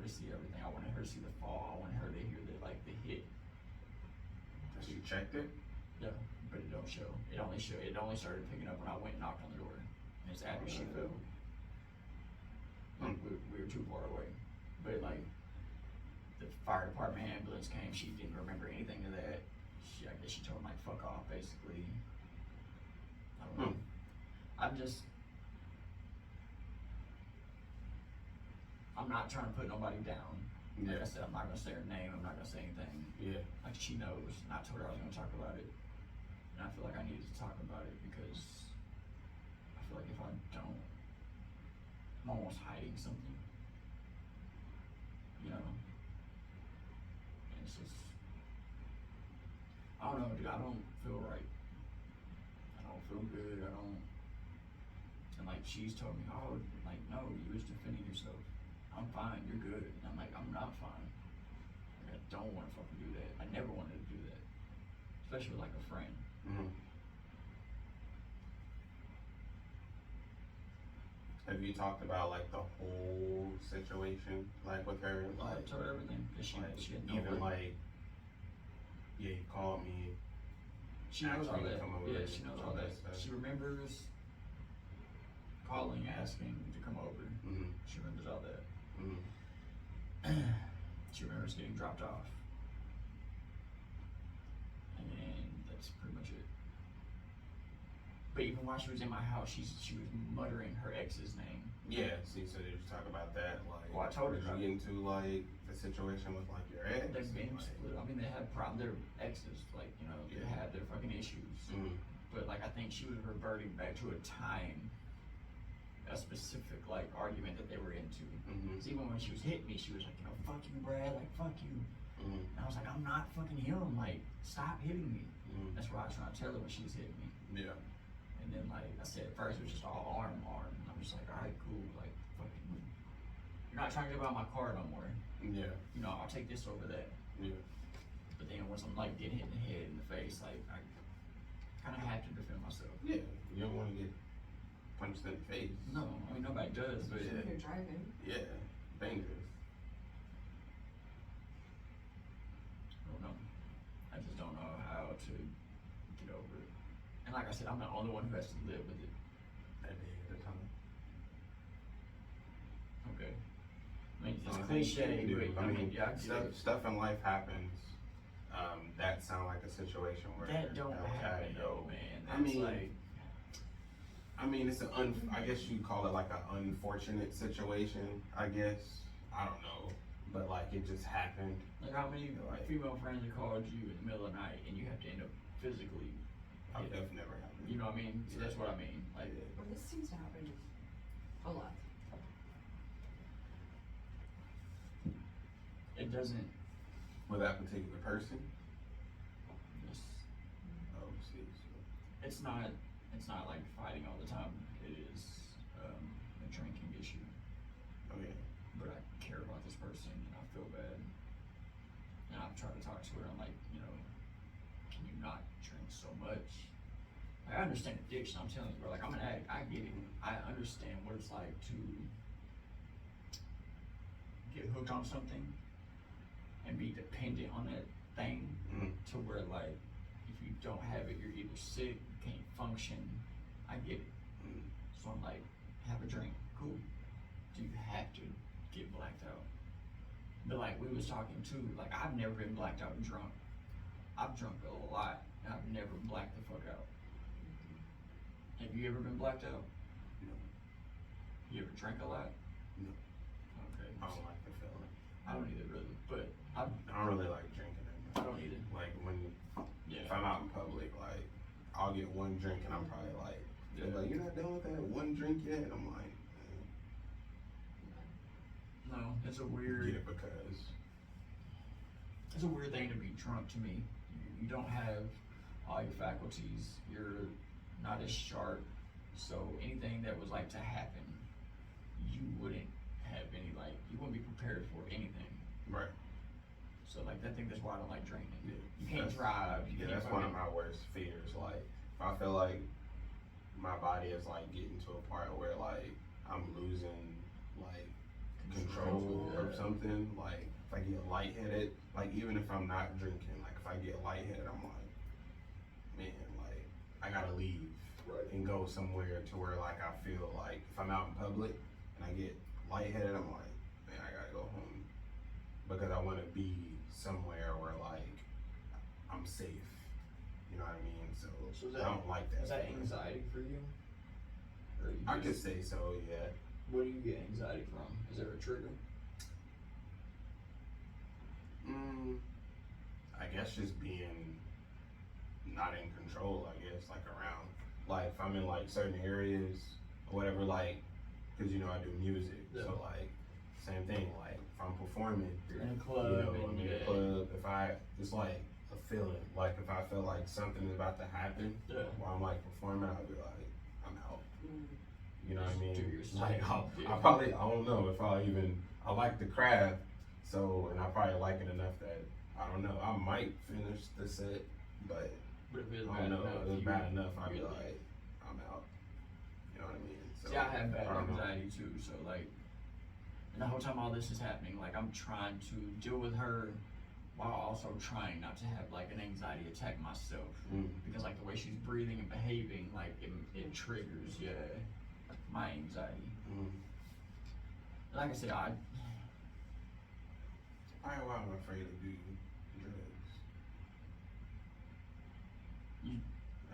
to see everything. I wanted her to see the fall. I wanted her to hear the hit. You checked it? Yeah, but it don't show. It only started picking up when I went and knocked on the door. And it's after she fell. Like we were too far away. But like the fire department ambulance came, she didn't remember anything of that. I guess she told him like fuck off basically. I don't know. I'm not trying to put nobody down. Like I said, I'm not gonna say her name, I'm not gonna say anything. Yeah. Like she knows. And I told her I was gonna talk about it. And I feel like I needed to talk about it because I feel like if I don't, I'm almost hiding something. You know? And it's just, I don't know, dude, I don't feel right. I don't feel good, and like she's told me, oh, like, no, you was defending yourself. I'm fine, you're good. And I'm like, I'm not fine. Like, I don't want to fucking do that. I never wanted to do that. Especially with like a friend. Mm-hmm. Have you talked about like the whole situation, like with her? I told her everything. She had no even way. like, yeah, you called me. She knows all that. Come over Yeah, she knows all that. Stuff. She remembers calling, asking to come over. Mm-hmm. She remembers all that. Mm-hmm. She remembers getting dropped off. And that's pretty much it. But even while she was in my house, she was muttering her ex's name. Yeah, see, so did you talk about that? Like, well, I told her. Did you get into like the situation with like your ex? They've been split. I mean, they have problems. They're exes, like, you know, they have their fucking issues. Mm-hmm. But like, I think she was reverting back to a time, a specific like argument that they were into. Mm-hmm. Cause even when she was hitting me, she was like, you know, fuck you, Brad, like fuck you. Mm-hmm. And I was like, I'm not fucking him. Like, stop hitting me. Mm-hmm. That's why I was trying to tell her when she was hitting me. Yeah. And then like I said, at first it was just all arm. And I'm just like, all right, cool. Like, fucking, you're not trying to get out my car no more. Yeah. You know, I'll take this over that. Yeah. But then once I'm like getting hit in the head, in the face, like I kind of have to defend myself. Yeah. You don't want to get punched in the face. No, I mean nobody does. But Yeah. You're driving. Yeah. Dangerous. I don't know. I just don't know how to get over it. And like I said, I'm the only one who has to live with it. That day at a time. Okay. I mean, it's No, I think cliche, you do. but I mean, yeah, I stuff in life happens. That sound like a situation where that don't happen, okay, though, man. That's I mean, it's I guess you call it like an unfortunate situation. I guess I don't know, but like it just happened. like how many female friends have called you in the middle of the night and you have to end up physically? That's never happened. You know what I mean? See, that's what I mean. Like, Well, this seems to happen a lot. it doesn't. With that particular person. It's, Oh, see. So. it's not like fighting all the time. It is a drinking issue. Okay. But I care about this person and I feel bad. And I've tried to talk to her. I'm like, you know, can you not drink so much? Like, I understand addiction. I'm telling you, bro. Like, I'm an addict. I get it. I understand what it's like to get hooked on something and be dependent on that thing to where, like, if you don't have it, you're either sick, you can't function. I get it. So I'm like, have a drink. Cool. Do you have to get blacked out? But like we was talking too, like I've never been blacked out and drunk. I've drunk a lot and I've never blacked the fuck out. Have you ever been blacked out? No. You ever drank a lot? No. Okay. I don't like the feeling. I don't either really, but I don't really like drinking that much. I don't either. Like when Yeah. if I'm out in public, like I'll get one drink and I'm probably like, they're like, you're not done with that one drink yet? I'm like, No, it's a get weird. it because It's a weird thing to be drunk to me. You don't have all your faculties. You're not as sharp. So anything that was like to happen, you wouldn't have any like you wouldn't be prepared for anything. right. So like I think that's why I don't like drinking. Yeah. You can't drive. You Yeah, can't that's one of my worst fears. Like if I feel like my body is like getting to a part where like I'm losing like control or something, like if I get lightheaded, like even if I'm not drinking, like if I get lightheaded, I'm like, man, like I gotta leave and go somewhere to where like I feel like if I'm out in public and I get lightheaded, I'm like, man, I gotta go home because I want to be somewhere where like I'm safe. You know what I mean? So So is I don't like that. Is that anxiety for you? Or you I just- could say so, yeah. Where do you get anxiety from? Is there a trigger? I guess just being not in control, I guess, like around, like if I'm in like certain areas or whatever, like, cause you know I do music, so like, same thing, like if I'm performing, You're in a club, you know, and I'm in a club, if it's like a feeling, like if I feel like something is about to happen while I'm like performing, I'll be like, I'm out. You know what I mean? Do your Like thing, I probably, I don't know if I like the craft, so, and I probably like it enough that, I don't know, I might finish the set, but if it's I bad don't know, enough, if it's you bad enough, I'd be really- like, I'm out. You know what I mean? So, See, I have bad I don't know. anxiety too, so like, and the whole time all this is happening, like I'm trying to deal with her while also trying not to have like an anxiety attack myself. Because like the way she's breathing and behaving, like it triggers, my anxiety. Like I said, Why am I afraid to do drugs? I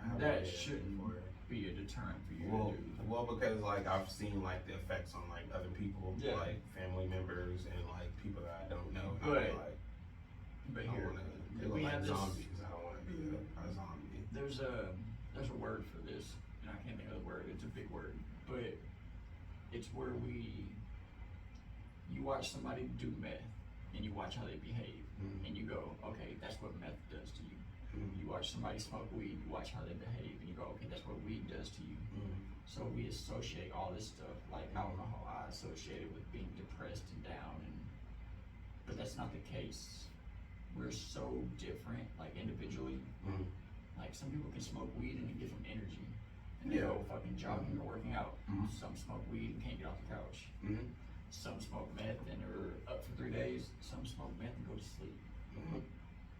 have no that idea shouldn't for it. be a deterrent for you Well, to do. well, because like I've seen like the effects on like other people, Yeah. like family members and like people that I don't know. And But- I'm like, But I here, wanna, they we look have like this. zombies. I don't want to be a zombie. There's a word for this, and I can't think of the word. It's a big word, but it's where you watch somebody do meth, and you watch how they behave, and you go, okay, that's what meth does to you. You watch somebody smoke weed, you watch how they behave, and you go, okay, that's what weed does to you. So we associate all this stuff, like alcohol, I associate it with being depressed and down, but that's not the case. We're so different, like individually. Like some people can smoke weed and it gives them energy, and they Yeah. go fucking jogging or working out. Some smoke weed and can't get off the couch. Some smoke meth and are up for 3 days. Some smoke meth and go to sleep.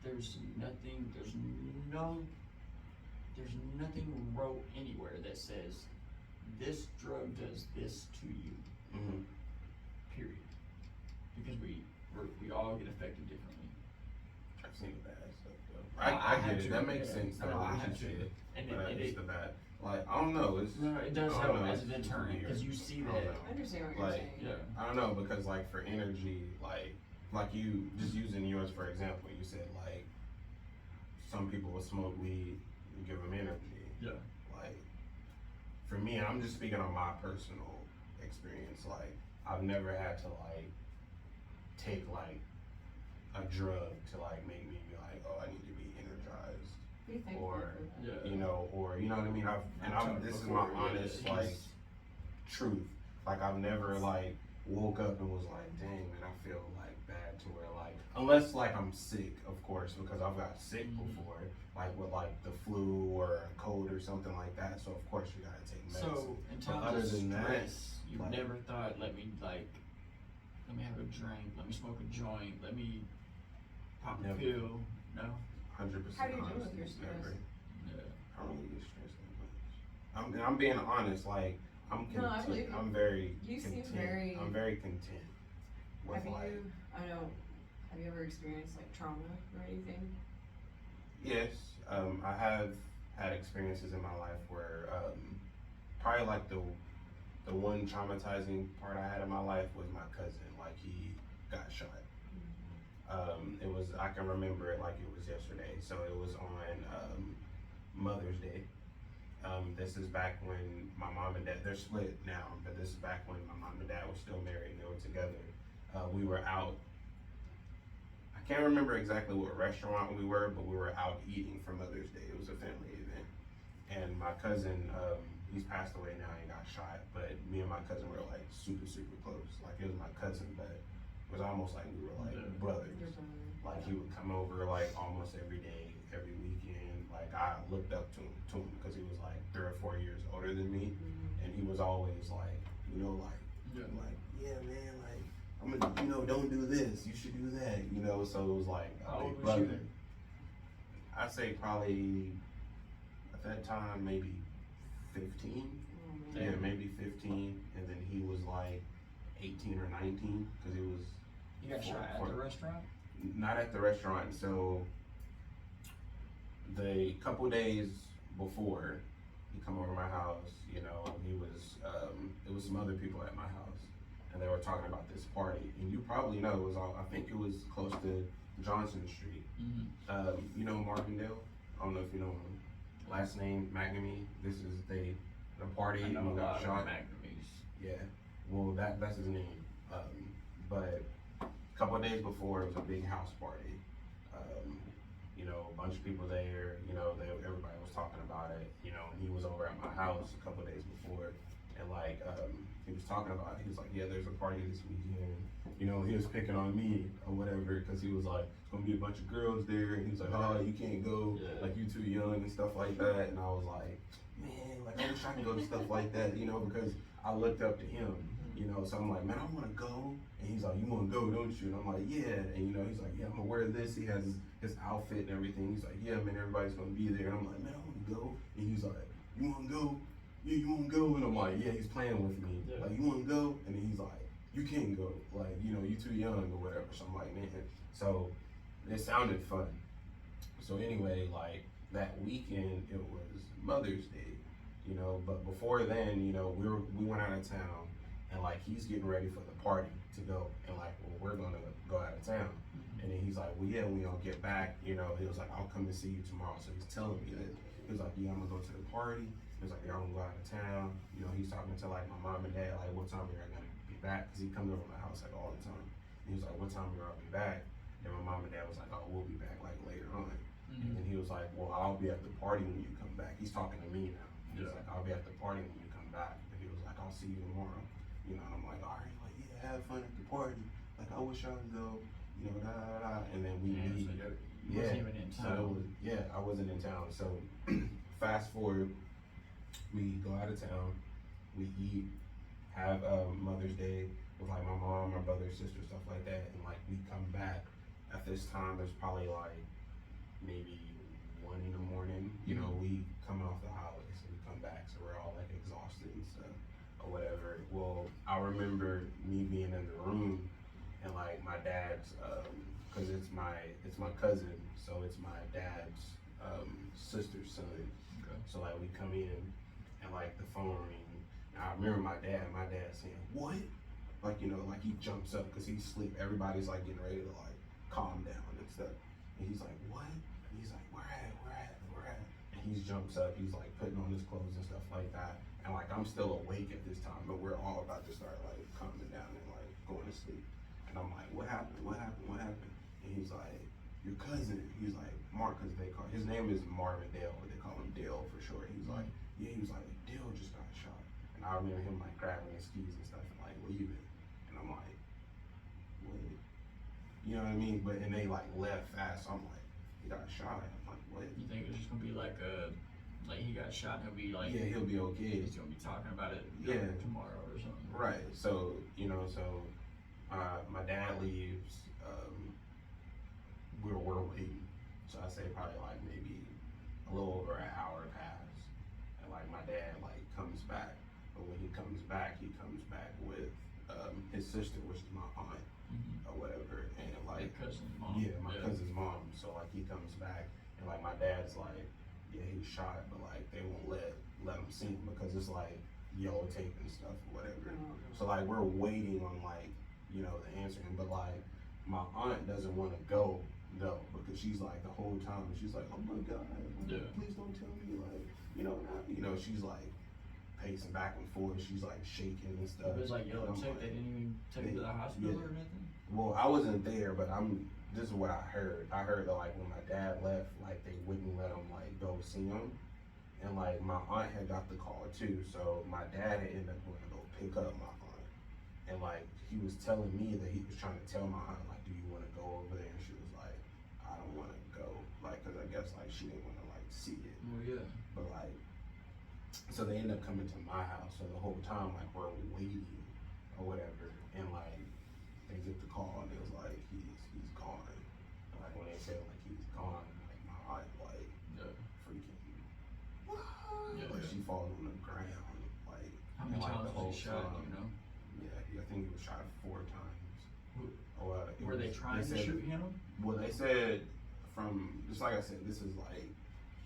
There's nothing wrote anywhere that says this drug does this to you. Period. Because we all get affected differently. I've seen the bad stuff though. I I had get to, it. That makes yeah. sense though. No, I what had you to. said. And But it it's the bad. Like I don't know. It's no, it does I don't help know, as a it's deterrent weird. because you see I don't that. know. I understand what you're Like, saying. Yeah. I don't know because like for energy, like you just using yours for example, you said like some people will smoke weed and give them energy. Yeah. Like for me, I'm just speaking on my personal experience. Like I've never had to like take like a drug to like make me be like, oh, I need to be energized, Be thankful or for that. Yeah. you know, or you know what I mean. This is my honest like truth. Like I've never like woke up and was like, dang man, I feel like bad to where like unless like I'm sick, of course, because I've got sick before, like with like the flu or a cold or something like that. So of course you gotta take medicine. So in But times other of than that, stress, you've like- never thought, let me have a drink, let me smoke a joint, let me pop a Never. pill. No. 100%. How do you deal with honestly, your stress? never. Yeah. I don't really get stressed that much. I'm being honest. Like I'm No, I content. believe you. I'm very You seem content. very- I'm very content with Have you ever experienced like trauma or anything? Yes, I have had experiences in my life where probably like the one traumatizing part I had in my life was my cousin. Like he got shot. It was, I can remember it like it was yesterday. So it was on Mother's Day. This is back when my mom and dad, they're split now, but this is back when my mom and dad were still married and they were together. We were out, I can't remember exactly what restaurant we were, but we were out eating for Mother's Day. It was a family event. And my cousin, he's passed away now, he got shot, but me and my cousin were like super, super close. Like it was my cousin, but it was almost like we were like brothers. Your brother. Like he would come over like almost every day, every weekend. Like I looked up to him because he was like 3 or 4 years older than me, and he was always like, you know, like, Yeah. like yeah, man, like I'm gonna, don't do this. You should do that. So it was like How a old big was you brother. I'd say probably at that time maybe 15. Yeah, maybe 15, and then he was like 18 or 19 because he was. You got shot at the restaurant? Not at the restaurant. So the couple days before he come over my house, he was it was some other people at my house, and they were talking about this party. And you probably know it was I think it was close to Johnson Street. You know Martindale? I don't know if you know him. Last name McNamee. This is the party. I know and he got shot. McNamee's. Yeah. Well, that's his name. But a couple of days before, it was a big house party. A bunch of people there. Everybody was talking about it. And he was over at my house a couple of days before, and he was talking about it. He was like, "Yeah, there's a party this weekend." He was picking on me or whatever because he was like, "It's gonna be a bunch of girls there," and he was like, "Oh, you can't go. Like you too young and stuff like that." And I was like, "Man, I wish I could go to stuff like that," because I looked up to him. So I'm like, "Man, I want to go." And he's like, "You want to go, don't you?" And I'm like, "Yeah." And he's like, "Yeah, I'm gonna wear this." He has his outfit and everything. He's like, "Yeah, man, everybody's gonna be there." And I'm like, "Man, I want to go." And he's like, "You want to go? Yeah, you want to go?" And I'm like, "Yeah." He's playing with me. Yeah. Like, "You want to go?" And then he's like, "You can't go. Like, you too young or whatever." So I'm like, "Man." So it sounded fun. So anyway, like that weekend, it was Mother's Day. But before then, we went out of town. And he's getting ready for the party to go, and we're gonna go out of town. And then he's like, "Well, yeah, when y'all get back, he was like, I'll come and see you tomorrow." So he's telling me that. He was like, "Yeah, I'm gonna go to the party." He was like, "Yeah, I'm gonna go out of town." He's talking to my mom and dad, like, "What time are you gonna be back?" Because he comes over to my house all the time. And he was like, "What time are you gonna be back?" And my mom and dad was like, "Oh, we'll be back later on." And then he was like, "Well, I'll be at the party when you come back." He's talking to me now. He was like, "I'll be at the party when you come back." And he was like, "I'll see you tomorrow." And I'm like, "All right, yeah, have fun at the party. I wish I could go, da da da." And then we meet. So you wasn't even in town. So I wasn't in town. So fast forward, we go out of town, we eat, have Mother's Day with my mom, my brother, sister, stuff like that, and we come back. At this time, there's probably maybe 1 in the morning. We come off the holiday, so we come back, so we're all exhausted and stuff. Or whatever. Well, I remember me being in the room and my dad's, cause it's my cousin, so it's my dad's sister's son. Okay. So we come in and the phone ring. And I remember my dad saying, "What?" He jumps up cause he's asleep. Everybody's getting ready to calm down and stuff. And he's like, "What?" And he's like, "Where at?" And he jumps up. He's putting on his clothes and stuff like that. And I'm still awake at this time, but we're all about to start calming down and going to sleep. And I'm like, "What happened? What happened? What happened?" And he's like, "Your cousin." He's like, Mark, because his name is Marvin Dale, but they call him Dale for short. He's like, "Yeah." He was like, "Dale just got shot." And I remember him grabbing his keys and stuff and leaving. And I'm like, "What?" You know what I mean? But and they left fast. So I'm like, "He got shot." I'm like, "What?" You think it's just gonna be he got shot and he'll be "Yeah, he'll be okay." he's gonna be talking about it tomorrow or something. Right. So my dad leaves. We're waiting. So I say probably maybe a little over an hour passed, and my dad comes back. But when he comes back with his sister, which is my aunt or whatever, and Your cousin's mom. yeah, my cousin's mom. So he comes back and my dad's "Yeah, he's shot," but they won't let him see him because it's yellow tape and stuff or whatever. So we're waiting on the answering, but my aunt doesn't want to go though because she's the whole time she's like, "Oh my God, please don't tell me she's pacing back and forth. She's shaking and stuff. It was yellow tape. They didn't even take him to the hospital or nothing. Well, I wasn't there, but this is what I heard. I heard that when my dad left, they wouldn't let him go see him, and my aunt had got the call too. So my dad had ended up going to go pick up my aunt, and he was telling me that he was trying to tell my aunt "Do you want to go over there?" And she was like, "I don't want to go," because I guess she didn't want to see it. Well, yeah. But so they end up coming to my house. So the whole time we're waiting or whatever, and they get the call and it was like he's gone. And like when they said like he's gone, like my aunt like freaking what? Yeah. Like she falls on the ground like. How many and, like, times the whole was he shot? time. You know. Yeah, I think he was shot 4 times. Were they trying to shoot him? Well, they said from just like I said, this is like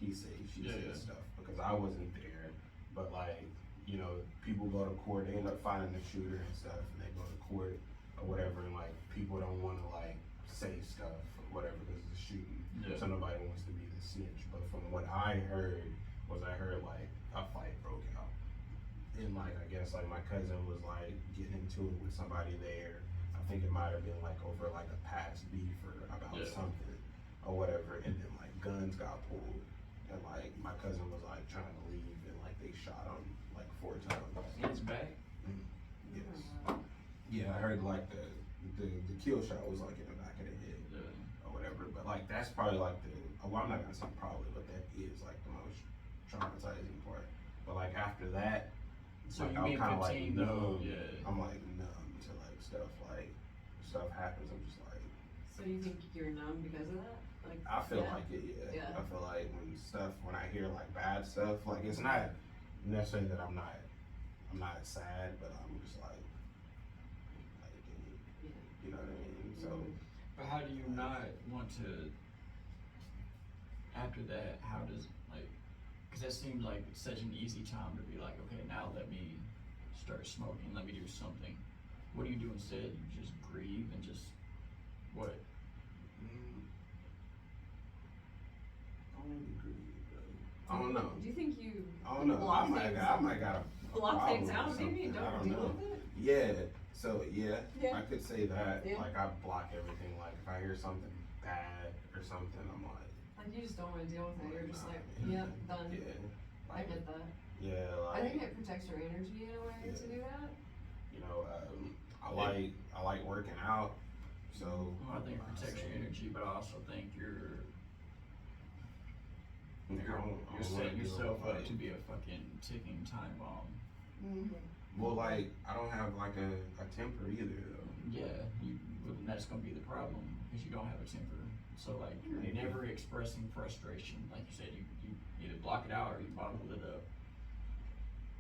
he said, she said stuff because I wasn't there, but like you know, people go to court, they end up finding the shooter and stuff, and they go to court or whatever, and like people don't want to like say stuff or whatever because it's a shooting, so nobody wants to be the snitch. But from what I heard like a fight broke out, and like I guess like my cousin was like getting into it with somebody there. I think it might have been like over like a past beef or about something or whatever, and then like guns got pulled, and like my cousin was like trying to leave, and like they shot him like 4 times. In his back? Yes. Yeah, I heard like the kill shot was like in the back of the head or whatever, but like that's probably like well, I'm not gonna say probably, but that is like the most traumatizing part. But like after that, so like I'm kind of like numb. I'm like numb to like stuff happens. I'm just like. So you think you're numb because of that? Like I feel like it. Yeah. I feel like when I hear like bad stuff, like it's not necessarily that I'm not sad, but I'm just like you know what I mean. So. But how do you not want to? After that, how does like? Because that seemed like such an easy time to be like, okay, now let me start smoking. Let me do something. What do you do instead? You just grieve and just what? I don't know. Do you think you? I don't know. I might gotta block things out. Maybe don't deal with it. Yeah. So I could say that. Yeah. Like I block everything. Like if I hear something bad or something, I'm like. Like you just don't want to deal with it. You're just like, yep, done. Yeah. I get that. Yeah. Like, I think it protects your energy in a way to do that. You know, I like working out. So I think it protects your energy, but I also think you're setting yourself up to be a fucking ticking time bomb. Well, like I don't have like a temper either, though. Yeah, that's gonna be the problem because you don't have a temper. So like you're never expressing frustration. Like you said, you either block it out or you bottle it up.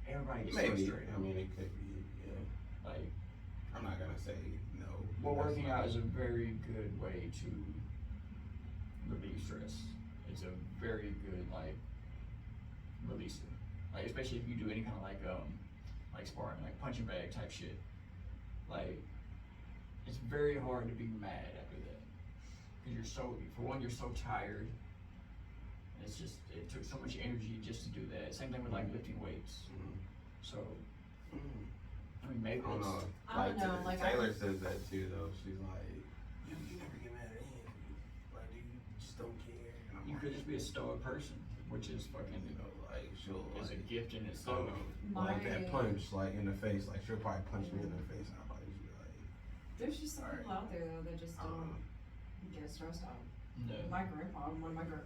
Everybody gets frustrated. I mean, it could be. Yeah. Like I'm not gonna say no. Well, working out is a very good way to relieve stress. It's a very good like releaser. Like especially if you do any kind of like sparring, like punching bag type shit. Like it's very hard to be mad after that because you're so tired. It's just it took so much energy just to do that. Same thing with like lifting weights. So I mean maybe I don't know. I don't know. Like Taylor says that too though. She's like, you never get mad at anything. Like you just don't care. You could just be a stoic person, which is fucking like she'll is a gift in I itself. don't know. Like that punch like in the face. Like she'll probably punch me in the face. And I'll probably just be like. There's just some people out there though that just don't get stressed out. No. My grandpa,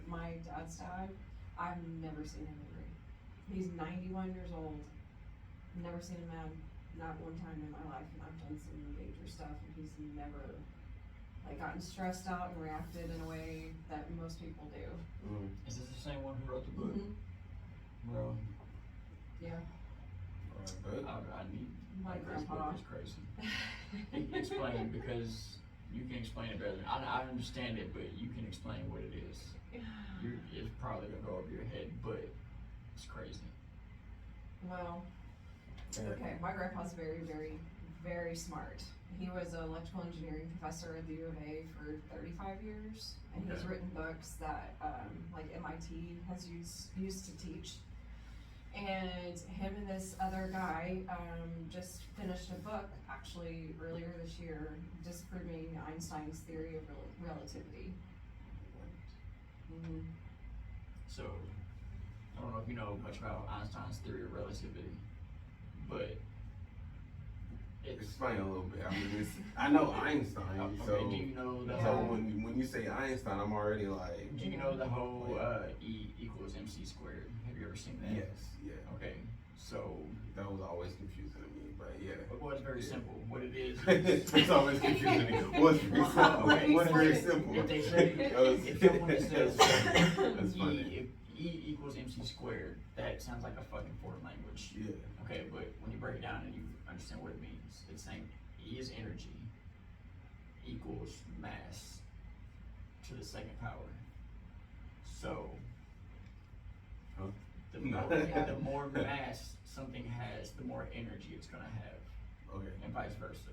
my dad's dad, I've never seen him angry. He's 91 years old. Never seen him mad, not one time in my life, and I've done some major stuff, and he's never like gotten stressed out and reacted in a way that most people do. Is this the same one who wrote the book? Well, yeah. I need My this book grandpa. is crazy. Explain because you can explain it better than I understand it, but you can explain what it is. It's probably gonna go over your head, but it's crazy. Well, okay, my grandpa's very, very, very smart. He was an electrical engineering professor at the U of A for 35 years, and he's written books that like MIT has used to teach. And him and this other guy just finished a book actually earlier this year disproving Einstein's theory of relativity. So, I don't know if you know much about Einstein's theory of relativity, but explain a little bit. I mean, I know Einstein, okay, so do you know the so whole, when you say Einstein, I'm already like. do you know the whole E equals MC squared? Have you ever seen that? Yes. Yeah. Okay, So, That was always confusing to me, but yeah. well, it's very simple. What it is, It's always confusing to me. What's very simple? Okay, What's very explain it. simple? if they say, if someone says That's funny. E equals MC squared, that sounds like a fucking foreign language. Yeah. Okay, but when you break it down and you understand what it means, it's saying E is energy equals mass to the second power. So, Huh? the more mass something has, the more energy it's gonna have, Okay. and vice versa.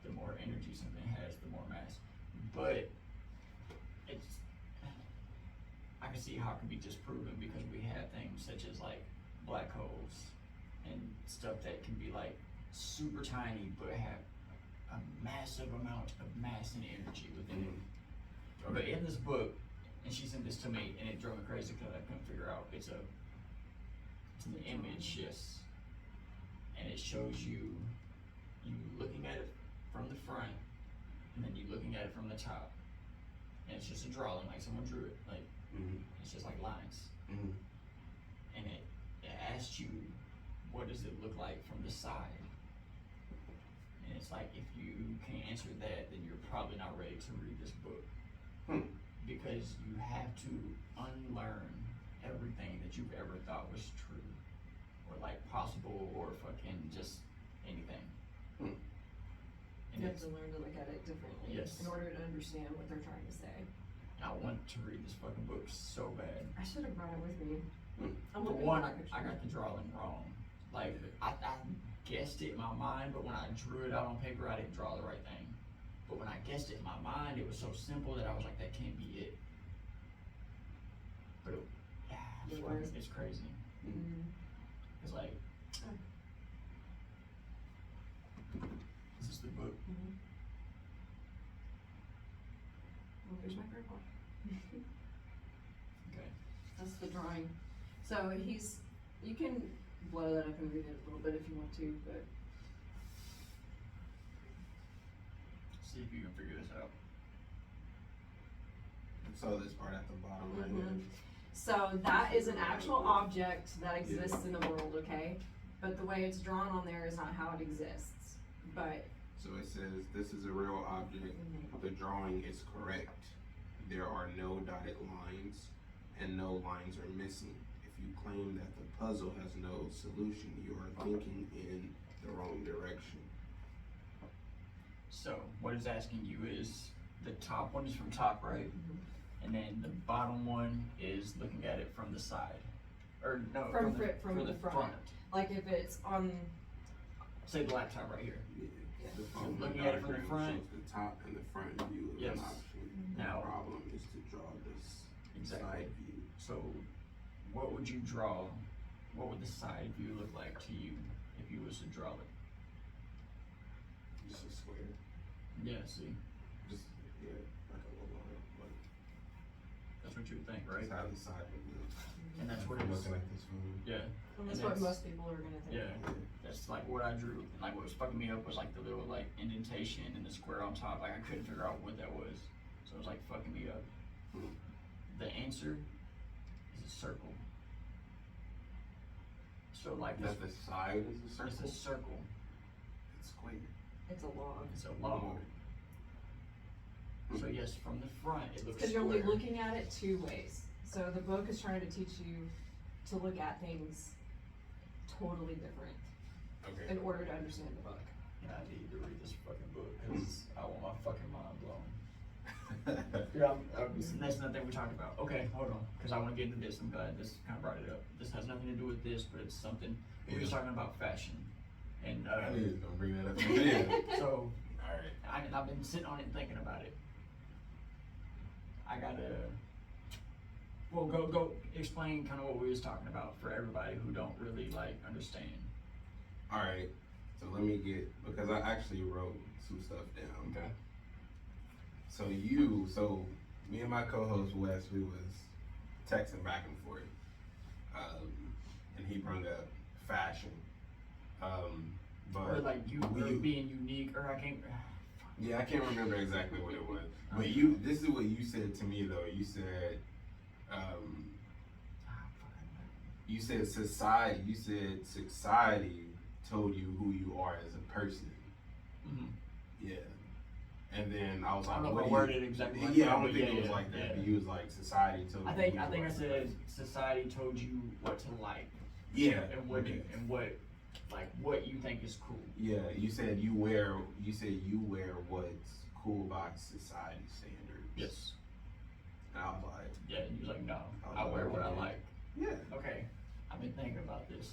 The more energy something has, the more mass. But it's, I can see how it can be disproven because we have things such as like black holes and stuff that can be like super tiny but have a massive amount of mass and energy within it. But in this book, and she sent this to me, and it drove me crazy because I couldn't figure out. It's an image, yes, and it shows you looking at it from the front, and then you looking at it from the top, and it's just a drawing, like someone drew it, like it's just like lines, and it asks you, what does it look like from the side? And it's like, if you can't answer that, then you're probably not ready to read this book. Because you have to unlearn everything that you've ever thought was true, or like possible, or fucking just anything. And You have to learn to look at it differently Yes. in order to understand what they're trying to say. I want to read this fucking book so bad. I should have brought it with me. I'm For looking one, for my picture. I got the drawing wrong. Like, I guessed it in my mind, but when I drew it out on paper, I didn't draw the right thing. But when I guessed it in my mind, it was so simple that I was like, that can't be it. But It was. it's crazy. It's like, this is the book. Well, here's my grandpa. Okay. That's the drawing. So you can blow that up and read it a little bit if you want to, but See if you can figure this out. So this part at the bottom right here. so that is an actual object that exists in the world, okay? But the way it's drawn on there is not how it exists. But So it says, this is a real object. The drawing is correct. There are no dotted lines and no lines are missing. If you claim that the puzzle has no solution, you are thinking in the wrong direction. So, what it's asking you is, the top one is from top right, and then the bottom one is looking at it from the side. Or no, From the the front. like if it's on, Say the laptop right here. Yeah. The phone Looking at it from the diagram front. shows the top and the front view of Yes. an option. Now- The problem is to draw this Exactly. side view. So, what would you draw? What would the side view look like to you if you was to draw it? Just a square. Yeah, see, Just, yeah, like a little line. Like, that's what you would think, right? that's how the side would look. And that's what I'm it is. looking at this phone. Yeah, and that's And what that's- most people are gonna think. yeah. That's like what I drew. And like what was fucking me up was like the little like indentation and the square on top. Like I couldn't figure out what that was. So it was like fucking me up. The answer is a circle. So like That the side is a it's circle? a circle. It's square. It's a log. It's a log. So yes, from the front it looks Because you're only square. looking at it two ways. So the book is trying to teach you to look at things totally different Okay. in order to understand the book. And I need to read this fucking book because I want my fucking mind blown. Yeah, that's nothing we talked about. Okay, hold on, because I want to get into this. I'm glad this kind of brought it up. This has nothing to do with this, but it's something. We were just talking about fashion, and I knew you was gonna bring that up again. so Alright. I've been sitting on it and thinking about it. I gotta. Well, go explain kind of what we was talking about for everybody who don't really like understand. Alright. So let me get, because I actually wrote some stuff down. Okay. So me and my co-host Wes, we was texting back and forth, and he brought up fashion, but Or like you or being unique, or I can't. yeah, I can't remember exactly what it was. But Okay. this is what you said to me though. You said, You said society. You said society told you who you are as a person. Mm-hmm. Yeah. And then I was I like, don't know what if I do worded you? it exactly like Yeah, that, I don't but think yeah, it was yeah, like that. yeah. But he was like, society told you. I think who you I are. said society told you what to like. Yeah. And what Okay. and what like what you think is cool. Yeah, you said you wear what's cool by society standards. Yes. And I was like, Yeah, and you're like, no, I I was wear like, what I okay. like. yeah. Okay, I've been thinking about this,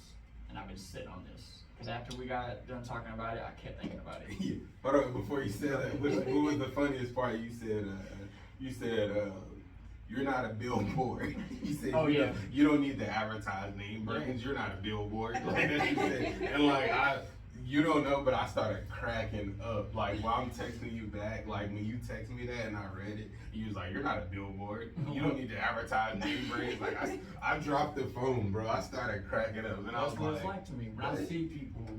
and I've been sitting on this. Because after we got done talking about it, I kept thinking about it. Yeah. Hold on, before you said that, what was the funniest part? You said, you're not a billboard. You said, Oh, yeah. you don't need to advertise name brands. You're not a billboard. Like that's what you said. And like you don't know, but I started cracking up. Like while I'm texting you back, like when you text me that and I read it, you was like, you're not a billboard. You don't need to advertise name brands. Like I dropped the phone, bro. I started cracking up, and I was That's what it's like, like to me. When I really? see people,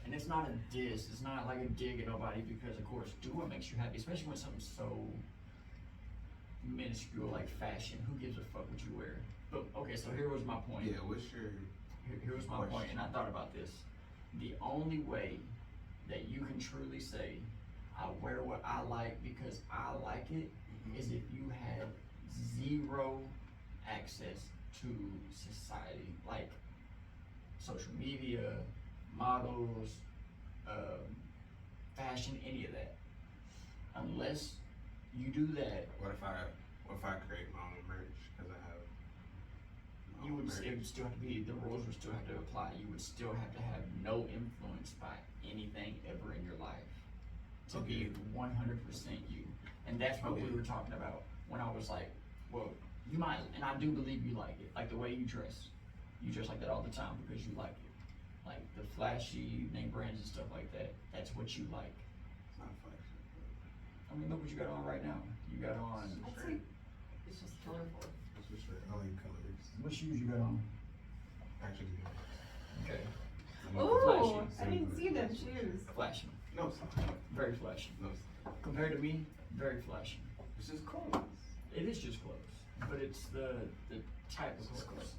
and it's not a diss, it's not like a dig at nobody, because of course, do what makes you happy, especially when something's so minuscule like fashion. Who gives a fuck what you wear? But okay, so here was my point. yeah, what's your Here was my point, and I thought about this. The only way that you can truly say, I wear what I like because I like it, is if you have zero access to society, like social media, models, fashion, any of that. Unless you do that, What if I create my own merch? Because I have my you own would merch. it would still have to be, the rules would still have to apply. You would still have to have no influence by anything ever in your life to be 100% you. And that's what we Okay. were talking about when I was like, well, you might, and I do believe you like it, like the way you dress. You dress like that all the time because you like it. Like the flashy name brands and stuff like that. That's what you like. It's not flashy. I mean, look what you got on right now. You got on, I'd say it's just colorful. That's for sure. I like colors. what shoes you got on? Actually, Okay. Ooh, Flashy. I didn't see them shoes. Flashy. No, it's not. Very flashy. No, it's not. Compared to me, very flashy. It's just clothes. It is just clothes, but it's the type of It's just clothes. clothes.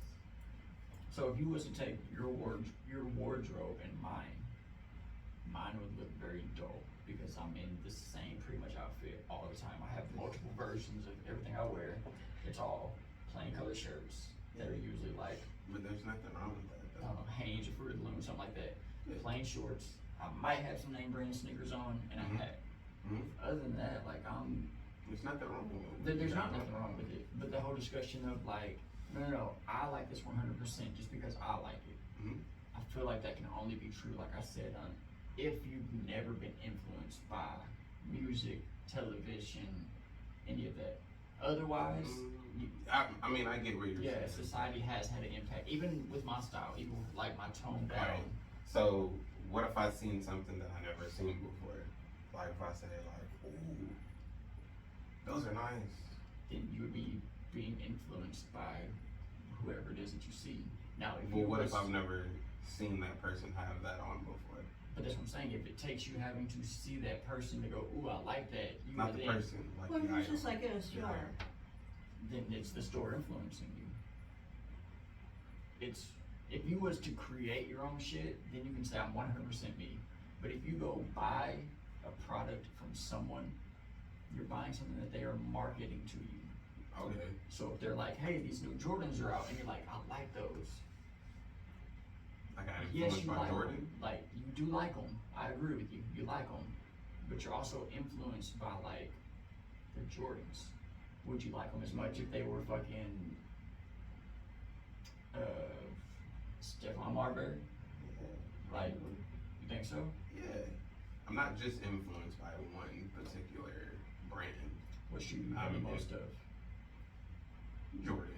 So if you was to take your wardrobe and mine would look very dull because I'm in the same pretty much outfit all the time. I have multiple versions of everything I wear. It's all plain color shirts that are usually like, But there's nothing wrong with that. I don't know, Hanes or Fruit of the Loom, something like that. Yeah. Plain shorts. I might have some name brand sneakers on and a Mhm. hat. Mhm. Other than that, like There's nothing wrong with it. there's not nothing wrong with it. But the whole discussion of like, no, I like this 100% just because I like it. Mhm. I feel like that can only be true, like I said, if you've never been influenced by music, television, any of that. Otherwise, I mean, I get what you're yeah, saying. society has had an impact, even with my style, even with, like my tone down. Right. So, what if I seen something that I never seen before? Like if I say like, ooh, those are nice. Then you would be being influenced by whoever it is that you see. Now, if Well, you what was, if I've never seen that person have that on before? but that's what I'm saying. If it takes you having to see that person to go, ooh, I like that. You Not would the then, person, like Well, the it's item. just like in a store. item. then it's the store influencing you. It's if you was to create your own shit, then you can say I'm 100% me. But if you go buy a product from someone, you're buying something that they are marketing to you. Okay. So if they're like, hey, these new Jordans are out, and you're like, I like those. I got Yes, influenced you by like Jordan. them. Like you do like them. I agree with you. You like them, but you're also influenced by like the Jordans. Would you like them as much if they were fucking Stephon Marbury? Yeah. Like, you think so? Yeah. I'm not just influenced by one particular brand. What shoe you have the most of? Jordan.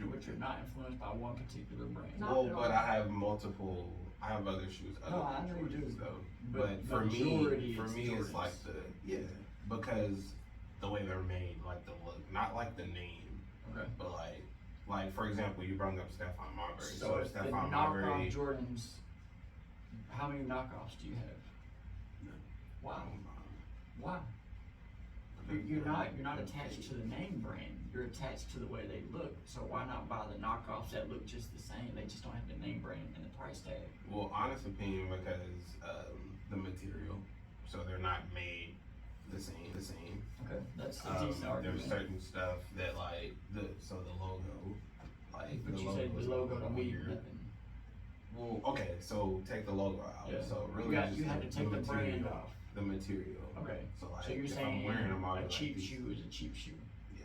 But you're not influenced by one particular brand. Not Well, at but all. I have multiple. I have other shoes. Other No, I than know you Jordans, do. though. But But for majority me, is it's Jordans. like because the way they're made, like the look, not like the name, Okay. but like for example, you brought up Stephon Marbury. So if the Stephon knockoff Marbury. Jordans, how many knockoffs do you have? None. Wow. Why? You're not attached to the name brand. You're attached to the way they look. So why not buy the knockoffs that look just the same? They just don't have the name brand and the price tag. Well, honest opinion, because the material, so they're not made the same. Okay, that's a decent argument. There's certain stuff that like the logo, like But the you said the logo don't mean weird. nothing. Well, okay, so take the logo out. Yeah. So really, You have to take the brand off. The material. Okay. So like, So you're if saying I'm wearing them, I'll be a like, cheap these- shoe is a cheap shoe. Yeah.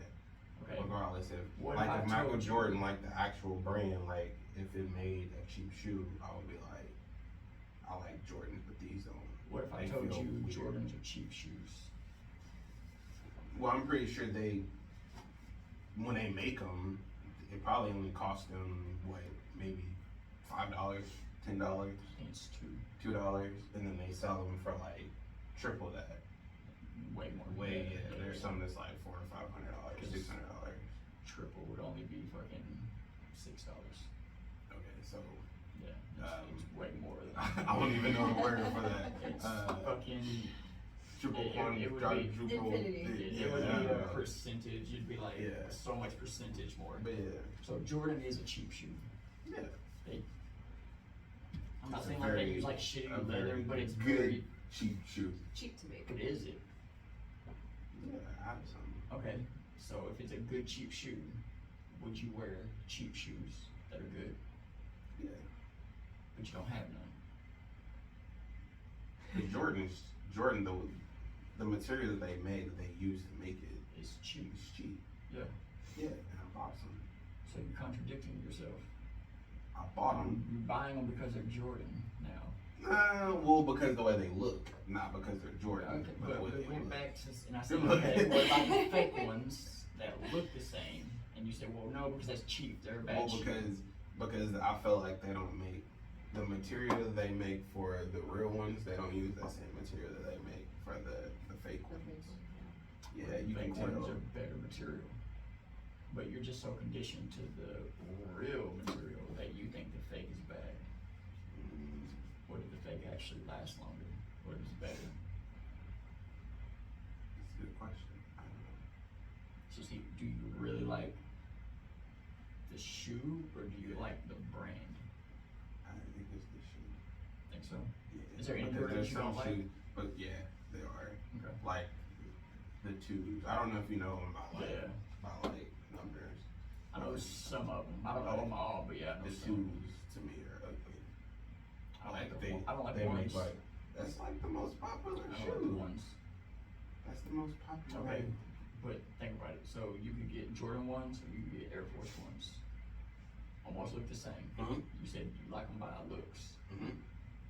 Okay. Regardless What like if I if Michael told you- Jordan, like the actual brand, like if it made a cheap shoe, I would be like, I like Jordans, but these don't. What if I They told feel you weird. Jordans are cheap shoes? Well, I'm pretty sure when they make them, it probably only cost them what, maybe $5, $10, I think it's $2, and then they sell them for like triple that. way more. Yeah. There's some that's like $400 or $500, $600. Triple would only be fucking $6. Okay, so Yeah, it's way more than I don't even know the word for that. It's fucking. Triple it would be infinity. It would be I a don't know. percentage. It'd be like Yeah. so much percentage more. But yeah, So Jordan is a cheap shoe. yeah. I'm not It's a saying like they very- use like a shitty very leather, but it's good very. cheap shoe. Cheap to make. But is it? Yeah, I have some. Okay. So if it's a good cheap shoe, would you wear cheap shoes that are good, Yeah. but you don't have none? Jordan, the material that they made, that they used to make it, It's cheap. is cheap. Yeah. Yeah, and I bought some. So you're contradicting yourself. I bought them. You're buying them because they're Jordan now. Well, because the way they look, not because they're Jordan, Okay, but but the way we they went look. back to, and I said, okay, what about the fake ones that look the same? And you said, well, no, because that's cheap. They're bad Well, cheap. because I feel like they don't make the material that they make for the real ones. They don't use that same material that they make for the fake ones. Yeah, you can fake tell. ones are better material. But you're just so conditioned to the real material that you think the fake is bad. Mm, What if the fake actually lasts longer? What is better? That's a good question. I don't know. So see, do you really like the shoe or do you like the brand? I think it's the shoe. Think so? Yeah. Is there any Because brand there's you some don't like? shoes, but yeah, they are. Okay. Like the twos. I don't know if you know them by like Yeah. numbers. I know some of them. I don't know them all, but yeah, I know The some. twos to me are ugly. I like the they, one- I don't like they ones. make like that's like the most popular I don't shoe. like the ones. That's the most popular. Okay, but think about it. So you could get Jordan ones or you could get Air Force ones. Almost look the same. Mhm. You said you like them by looks. Mhm.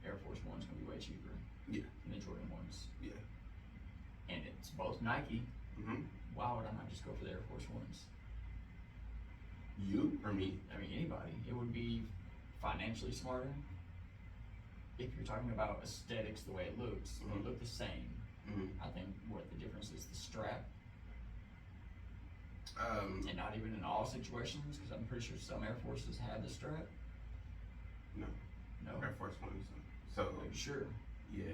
Air Force ones gonna be way cheaper Yeah. than the Jordan ones. Yeah. And it's both Nike. Mhm. Why would I not just go for the Air Force ones? You or me? I mean, anybody. It would be financially smarter. If you're talking about aesthetics, the way it looks, they Mhm. look the same. Mhm. I think what the difference is the strap, Um. and not even in all situations, because I'm pretty sure some Air Forces have the strap. No. No, Air Force Ones. So are you sure? yeah.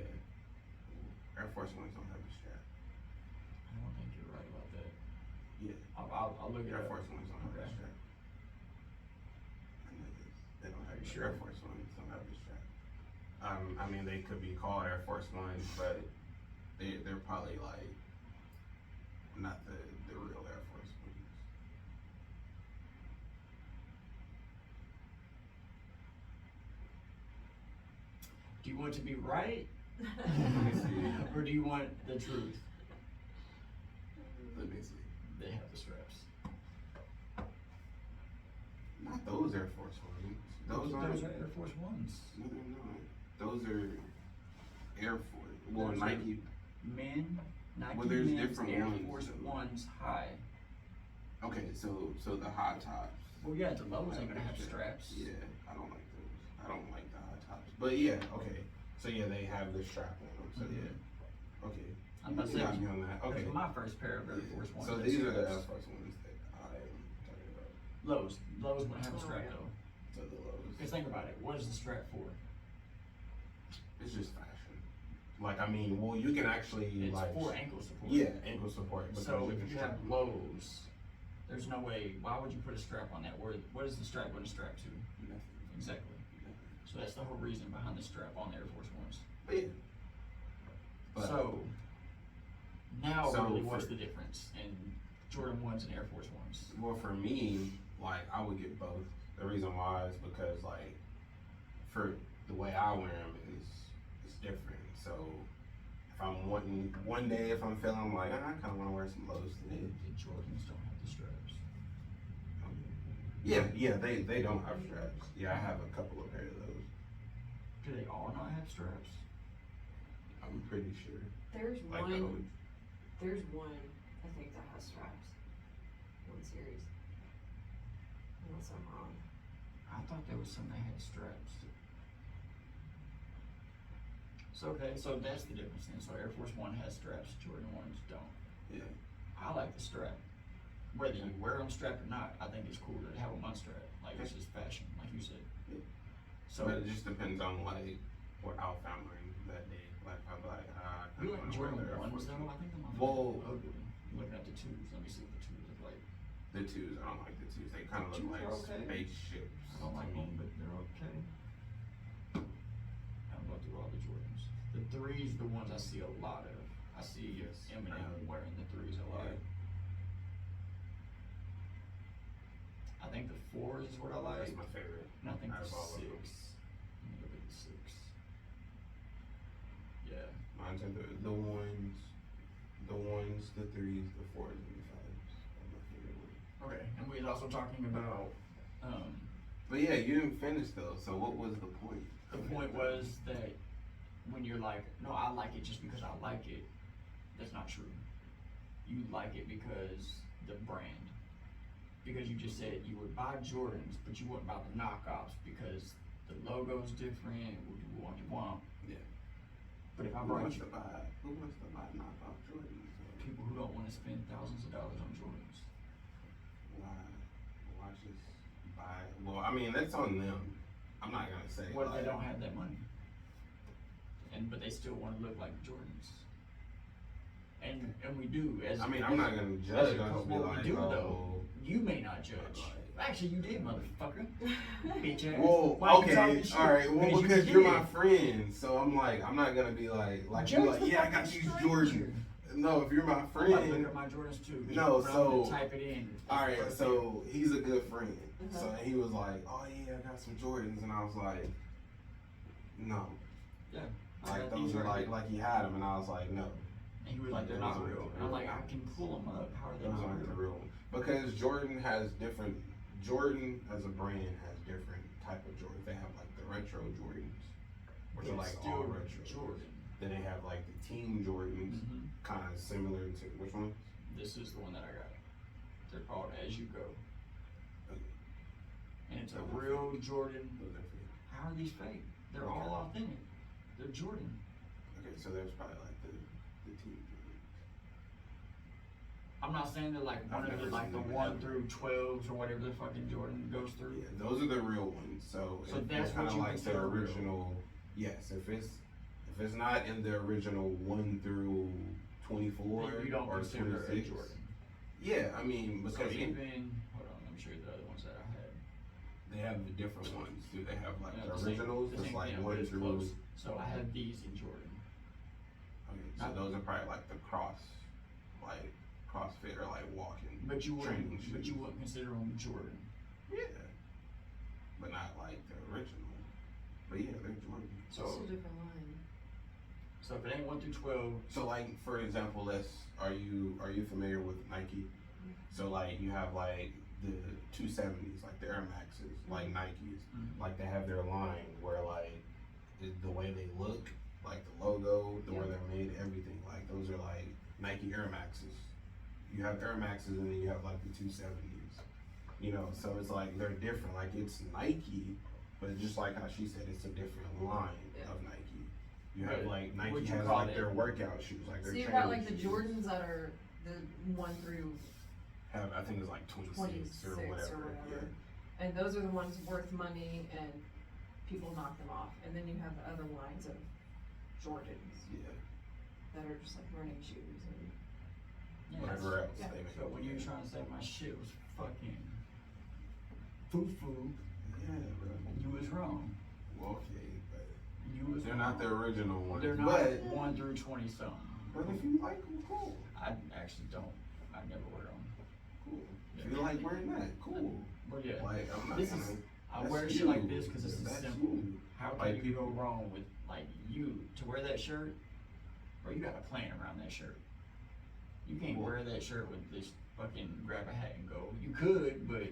Air Force Ones don't have a strap. I don't think you're right about that. Yeah. I'll look it Air up. Force Ones don't have Okay. a strap. I know this. They don't have Are you the sure? Air Force Ones don't have a strap. I mean, they could be called Air Force Ones, but they're probably like not the real Air Force Ones. Do you want to be right, Let me see. or do you want the truth? Let me see. They have the straps. Not those Air Force Ones. Those are aren't. Air Force Ones. No, they're not. Those are Air Force. Well, Those are- Nike. Men, Nike Well, there's men's different Air ones, Force though. Ones high. Okay, so the high tops. Well, yeah, the lows ain't gonna have straps. Yeah, I don't like those. I don't like the high tops. But yeah, okay. So yeah, they have the strap on them. So yeah, okay. I'm about to You say, got me on that. Okay. those are my first pair of Air Yeah. Force Ones. So had these are the Air straps. Force Ones that I am talking about. Lows wouldn't have a Oh, strap yeah. though. So the lows. Because think about it, what is the strap for? It's just fashion. Like I mean, well, you can actually It's like. for ankle support. Yeah, and ankle support. Because So of if the you strap. have lows, there's no way. Why would you put a strap on that? What is the strap going to strap to? Nothing. Exactly. So that's the whole reason behind the strap on the Air Force Ones. But yeah. But, So now, So really, what's for- the difference in Jordan ones and Air Force Ones? well, for me, like, I would get both. The reason why is because, like, for the way I wear them is different. So if I'm wanting one day, if I'm feeling like I kind of want to wear some lows today. The Jordans don't have the straps. Yeah, they don't have straps. Yeah, I have a couple of pairs of those. Do they all not have straps? I'm pretty sure. There's Like one. There's one, I think, that has straps. One series. Unless I'm wrong. I thought there was some that had straps. So okay, so that's the difference then. So Air Force One has straps, Jordan ones don't. Yeah. I like the strap. Whether you wear them strapped or not, I think it's cool to have them unstrapped. Like it's just fashion, like you said. Yeah. So But it just depends on like what outfit I'm wearing that day. Like I'm like, you like Jordan Air ones Force though? One. I think I'm Well- ugly. Looking at the twos, let me see what the twos look like. The twos, I don't like the twos. They kind of look Twos like are okay. spaceships. I don't like to me. them, but they're okay. I'm going through all the Jordans. The threes, the ones I see a lot of. I see Yes. Eminem wearing the threes a lot. Yeah. I think the fours is what I like. That's my favorite. And I think out the of all of them. six. Let me look at the six. Yeah. Mine's are the ones, the threes, the fours, and the fives. Are my favorite ones. Okay. And we was also talking about, But yeah, you didn't finish though. So what was the point? the point was that when you're like, no, I like it just because I like it, that's not true. You like it because the brand. Because you just said you would buy Jordans, but you wouldn't buy the knockoffs because the logo's different, what you want. Yeah. But if I Who brought wants you to buy knockoff Jordans? people who don't want to spend thousands of dollars on Jordans. Why just buy? Well, I mean that's on them. I'm not gonna say. What if like, they don't have that money? But they still want to look like Jordans. And we do as I mean, I'm not gonna as judge. a I'll co- just be what like, we do oh, though, you may not judge. Actually, you did, motherfucker. Bitch ass. well, Why you okay, talking shit? all right. Well, because you you're did. my friend, so I'm like, I'm not gonna be like Judge you like, the yeah, I got fucking these stranger. Jordans. No, if you're my I'm about to look friend, at my Jordans too. No, but I'm so- gonna type it in. all right. First So he's a good friend. Uh-huh. So he was like, oh yeah, I got some Jordans, and I was like, no, thing. I like got these those are right here. like he had them, and I was like, no. And he was like, they're Those not aren't real. the And I'm real like, I can pull them up. How are they Those not aren't the real? real one. Because Jordan has different. Jordan as a brand has different type of Jordans. They have like the retro Jordans, which But are like it's all still retro. Jordan. Then they have like the team Jordans, Mhm. kind of similar to which one? This is the one that I got. They're called As You Go. Okay. And it's a real Jordan. Those are fake. How are these fake? They're Okay. all authentic. They're Jordan. Okay, so there's probably like the team Jordans. I'm not saying that like one I've of the never like the seen them 1 ever. through 12s or whatever the fucking Jordan goes through. Yeah, those are the real ones. So, So if that's it's kind what of you like the consider real. original. Yes, if it's not in the original 1 through 24 Then you don't or consider it a 26. Jordan. Yeah, I mean So because even hold on, let me show you the other ones that I had. they have the different ones. Do they have like Yeah, the same- originals? the It's same like thing, but 1 it's through. close. So I have these in Jordan. Okay, so those are probably like the like CrossFit or like walking. But you training wouldn't shoes. but you wouldn't consider them Jordan. Yeah, but not like the original. But yeah, they're Jordan. It's just So a different line. so if it ain't 1 through 12, So like for example, are you familiar with Nike? So like you have like the 270s, like the Air Maxes, like Nikes, Mhm. like they have their line where like the way they look, like the logo, the way they're made, everything. Like those are like Nike Air Maxes. You have Air Maxes and then you have like the 270s. You know, so it's like they're different. Like it's Nike, but just like how she said, it's a different line Yeah. of Nike. You have But like Nike would you has call like it- their workout shoes, like their So you've training got like the shoes. Jordans that are the 1 through Have I think it's like 26 or 26 whatever. or whatever. And those are the ones worth money and people knock them off. And then you have the other lines of Jordans Yeah. that are just like running shoes and whatever else Yeah. they make. So when you were trying to say my shit was fucking foo-foo, Yeah, bro. you was wrong. Well, okay, but You was they're wrong. not the original ones. They're not But 1 through 20 something. if you like them, cool. I actually don't. I never wear them. Cool. If you like wearing that, cool. But yeah, Like, I'm not this gonna. is. I that's wear shit you. like this because it's That's simple. you. How can Like, you go wrong with like you to wear that shirt? Bro, you got a plan around that shirt. You can't wear that shirt with this fucking grab a hat and go. You could, but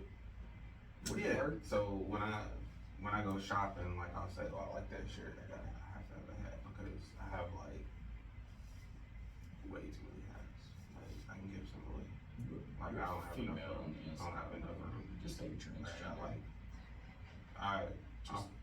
would it Yeah. work? So when I go shopping, like I'll say, oh, I like that shirt. I have to have a hat because I have like way too many hats. Like I can give some away. Like I don't have Female enough room. on the I don't have enough room. Just say you're Like, transgender.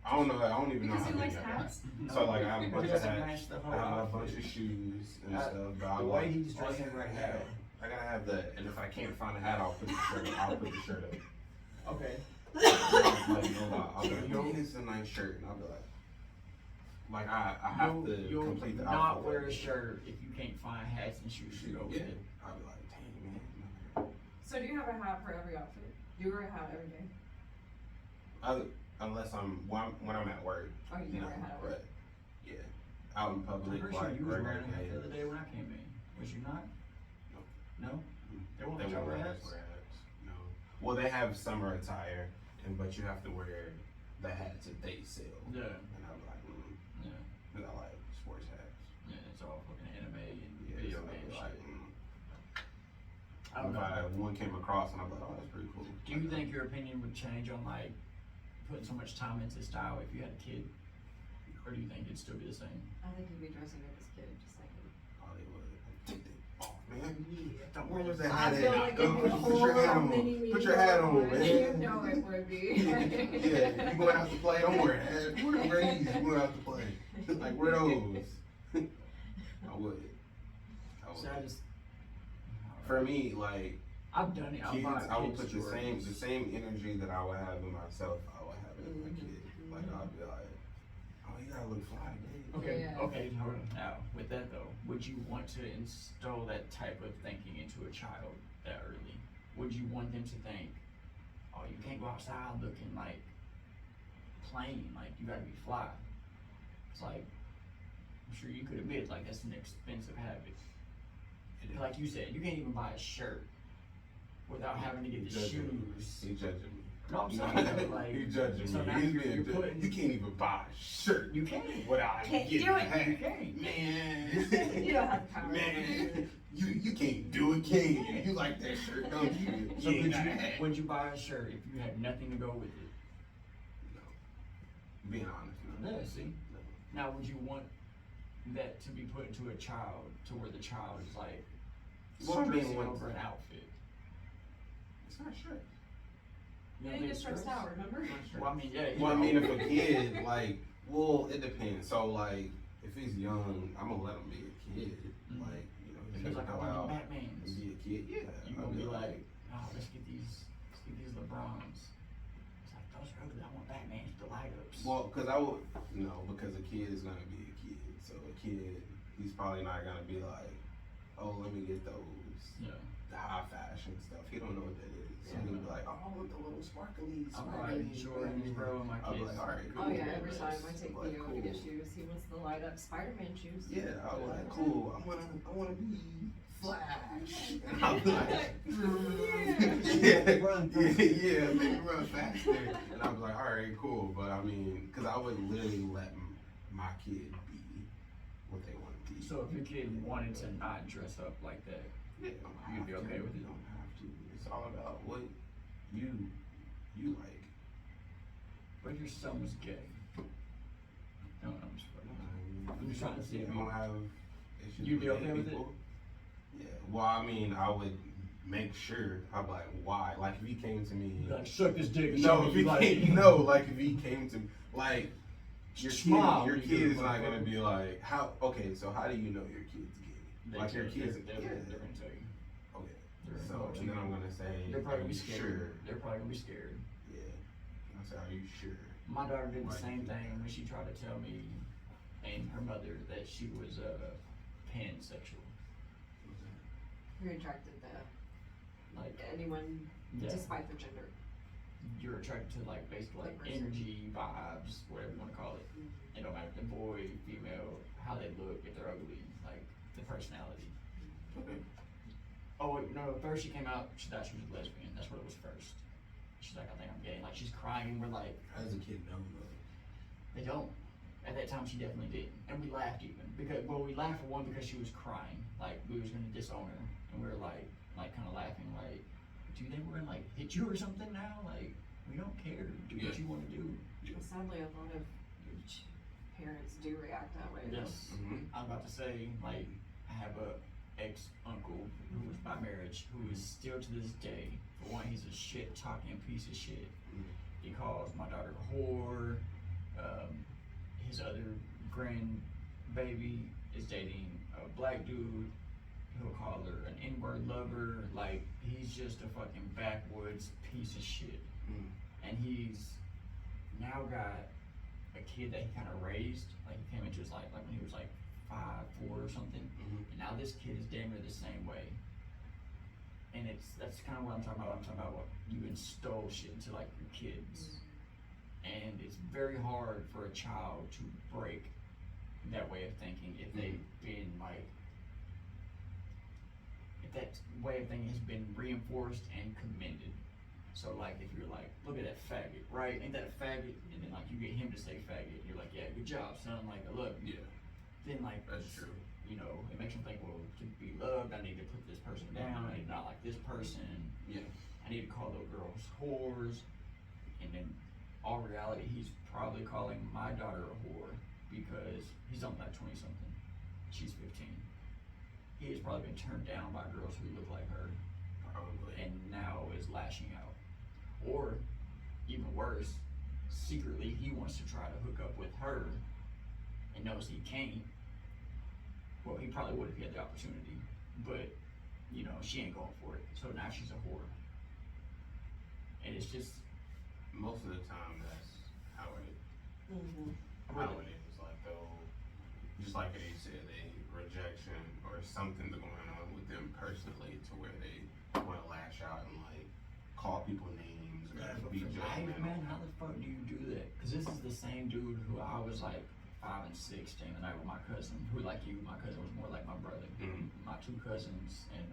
I don't know. I don't even know Because how he many likes I got. hats? So like I have a It bunch of doesn't hats. match the I whole have a outfit. bunch of shoes and I- stuff. But I the like, way he's dressing right now. I gotta have that. And if I can't find a hat, I'll put the shirt. I'll put the shirt up. Okay. I'll be like, yo, this is a nice shirt, and I'll be like I have to You'll complete the not outfit. wear a shirt if you can't find hats and shoes to go with Yeah, it. I'll be like, dang man. So do you have a hat for every outfit? Do you wear a hat every day? Unless when I'm at work. Oh, you can wear a hat at work. But yeah, out in I'm public, pretty sure like you was regular wearing a hat the day. other day when I came in. Was you not? No. No? They won't They let y'all won't wear wear hats? hats. No. Well, they have summer attire, but you have to wear the hats that they sell. Yeah. And I'm like, Yeah. 'cause I like sports hats. Yeah, it's all fucking anime and Yeah, video so I'd game be shit. like, I don't if know. one came across and I'm like, oh, that's pretty cool. Do you think your opinion would change on like putting so much time into style if you had a kid? Or do you think it'd still be the same? I think you'd be dressing up as a kid, just like him. Oh, they would. Take that off, man. Yeah, don't Where was worry. that I hat feel at? like Go it'd be a put your hat whole on. mini Put your hat on, You man. know it would be. Yeah, you going out to play? Don't wear a hat. Wear the rays. You going out to play? Like wear those. I would. So I just, For me, like I've done it. I've kids, bought I would kids put the Jordans. same energy that I would have in myself. I would have in my kid. Like I'd be like, oh, you gotta look fly, man. Okay, Yeah. okay, hold on. Now, with that though, would you want to instill that type of thinking into a child that early? Would you want them to think, oh, you can't go outside looking like plain, like you gotta be fly? It's like, I'm sure you could admit, like that's an expensive habit. Like you said, you can't even buy a shirt without having to get the shoes. He judging me. No, I'm saying, like, He judging so me. now He's you're being putting- you can't even buy a shirt You can't. without Can't getting do a it. hat. You can't. Man. You don't have the power. Man. You can't do it, can you? You like that shirt, don't you? So You ain't got a hat. would you buy a shirt if you had nothing to go with it? No. Being honest, no. Yeah, see? Now, would you want that to be put into a child to where the child is like Well, I mean, stressing when- over an outfit? It's not shirt. You don't need think to stress stress? out, remember? Well, I mean, yeah. you Well, I know. mean, if a kid, like, well, it depends. So, like, if he's young, I'm gonna let him be a kid. Mhm. Like, you know, If he's he's like, gonna I go want out the and Batmans. be a kid. Yeah, You I'll gonna be like, oh, let's get these LeBrons. It's like, those are ugly. I want Batmans with the light ups. well, because I would, no, because a kid is gonna be a kid. So a kid, he's probably not gonna be like, oh, let me get those yeah. the high fashion stuff. He don't know what that is. So he'll be like, oh, I want the little sparkly, I'm sparkly riding Jordans, bro, and my I'll be kids. like, all right, cool. Oh yeah, every time I take Like, Theo to get shoes, he wants the light up Spider-Man shoes. Yeah, I was like, cool. I wanna be Flash. And I'm like, yeah, make me run faster. And I was like, all right, cool. But I mean, because I would literally let my kid be what they want to be. So if your kid wanted to not dress up like that, Yeah, you'd be okay with it? You don't have to. It's all about what you like. but if your son was gay, no, I'm just fucking. I'm just trying to see if I you- don't have issues You'd be with okay gay with it? people. Yeah. Well, I mean, I would make sure. I'm like, why? Like, if he came to me. Like, suck this dick. and No, show if me he you like came, it. no, like if he came to like Smile your when you kid do is it, not gonna motherfucker. be like how. Okay, so how do you know your kid's gay? They Like your tell- kids, they're yeah. gonna tell you. Okay, They're so gonna and then I'm gonna say, They're probably are gonna be you scared. sure? They're probably gonna be scared. Yeah. I say, are you sure? My daughter did the Why same you do thing that? when she tried to tell me and her mother that she was pansexual. You're attracted to Like, anyone yeah, despite their gender. you're attracted to like basically like Like person. energy, vibes, whatever you want to call it. It don't matter if they're boy, female, how they look, if they're ugly, like the personality. Oh wait, no, first she came out, she thought she was a lesbian. That's what it was first. She's like, I think I'm gay. Like she's crying. We're like, How does a kid know though? they don't. At that time, she definitely didn't, and we laughed even because we laughed for one because she was crying, like we was gonna disown her, and we were like kind of laughing, like, do you think we're gonna like hit you or something now? Like we don't care. Do what you want to do. Well, sadly, a lot of parents do react that way. though. Yes, I'm about to say, like, I have a ex-uncle who was by marriage, who is still to this day, for one, he's a shit-talking piece of shit. He calls my daughter a whore. His other grandbaby is dating a black dude. He'll call her an N-word lover. Like, he's just a fucking backwoods piece of shit. And he's now got a kid that he kind of raised. Like, he came into his life like when he was like 5, 4 or something. And now this kid is damn near the same way. And that's kind of what I'm talking about. I'm talking about what you instill shit into like your kids. And it's very hard for a child to break that way of thinking if they've been like, if that way of thinking has been reinforced and commended. So like if you're like, look at that faggot, right? Ain't that a faggot? And then like you get him to say faggot, you're like, yeah, good job, son. Like, look, then like That's true. You know, it makes them think, well, to be loved, I need to put this person down. I need to not like this person. I need to call those girls whores. And then, all reality, he's probably calling my daughter a whore because he's only like 20 something. She's 15. He has probably been turned down by girls who look like her. Probably. And now is lashing out. Or, even worse, secretly he wants to try to hook up with her and knows he can't. Well, he probably would if he had the opportunity, but you know, she ain't going for it. So now she's a whore. And it's just Most of the time, that's how it is. Like they'll, just like they said, a rejection or something going on with them personally, to where they want to lash out and like call people names or be judgmental. man, how the fuck do you do that? Because this is the same dude who I was like 5 and 6 staying the night with my cousin, who like you, my cousin was more like my brother. My 2 cousins and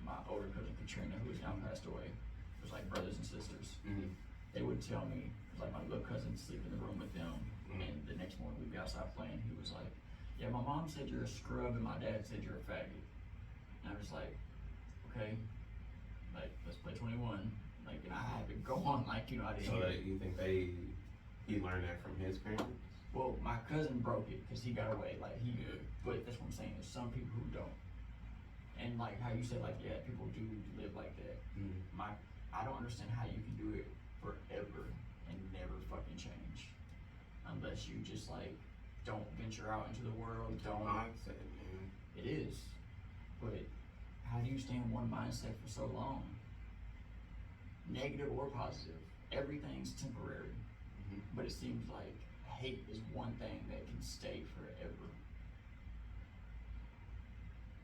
my older cousin Katrina, who is now passed away, was like brothers and sisters. They would tell me, like my little cousin sleep in the room with them, and the next morning we'd be outside playing. He was like, yeah, my mom said you're a scrub and my dad said you're a faggot. And I was like, okay, like let's play 21. Like, and I had to go on like, you know, I didn't So hear that you think he learned that from his parents? Well, my cousin broke it because he got away. Like but that's what I'm saying. There's some people who don't. And like how you said, like yeah, people do live like that. I don't understand how you can do it forever and never fucking change, unless you just like don't venture out into the world. Don't. Mindset, man. It is, but how do you stay in one mindset for so long? Negative or positive, everything's temporary. But it seems like hate is one thing that can stay forever.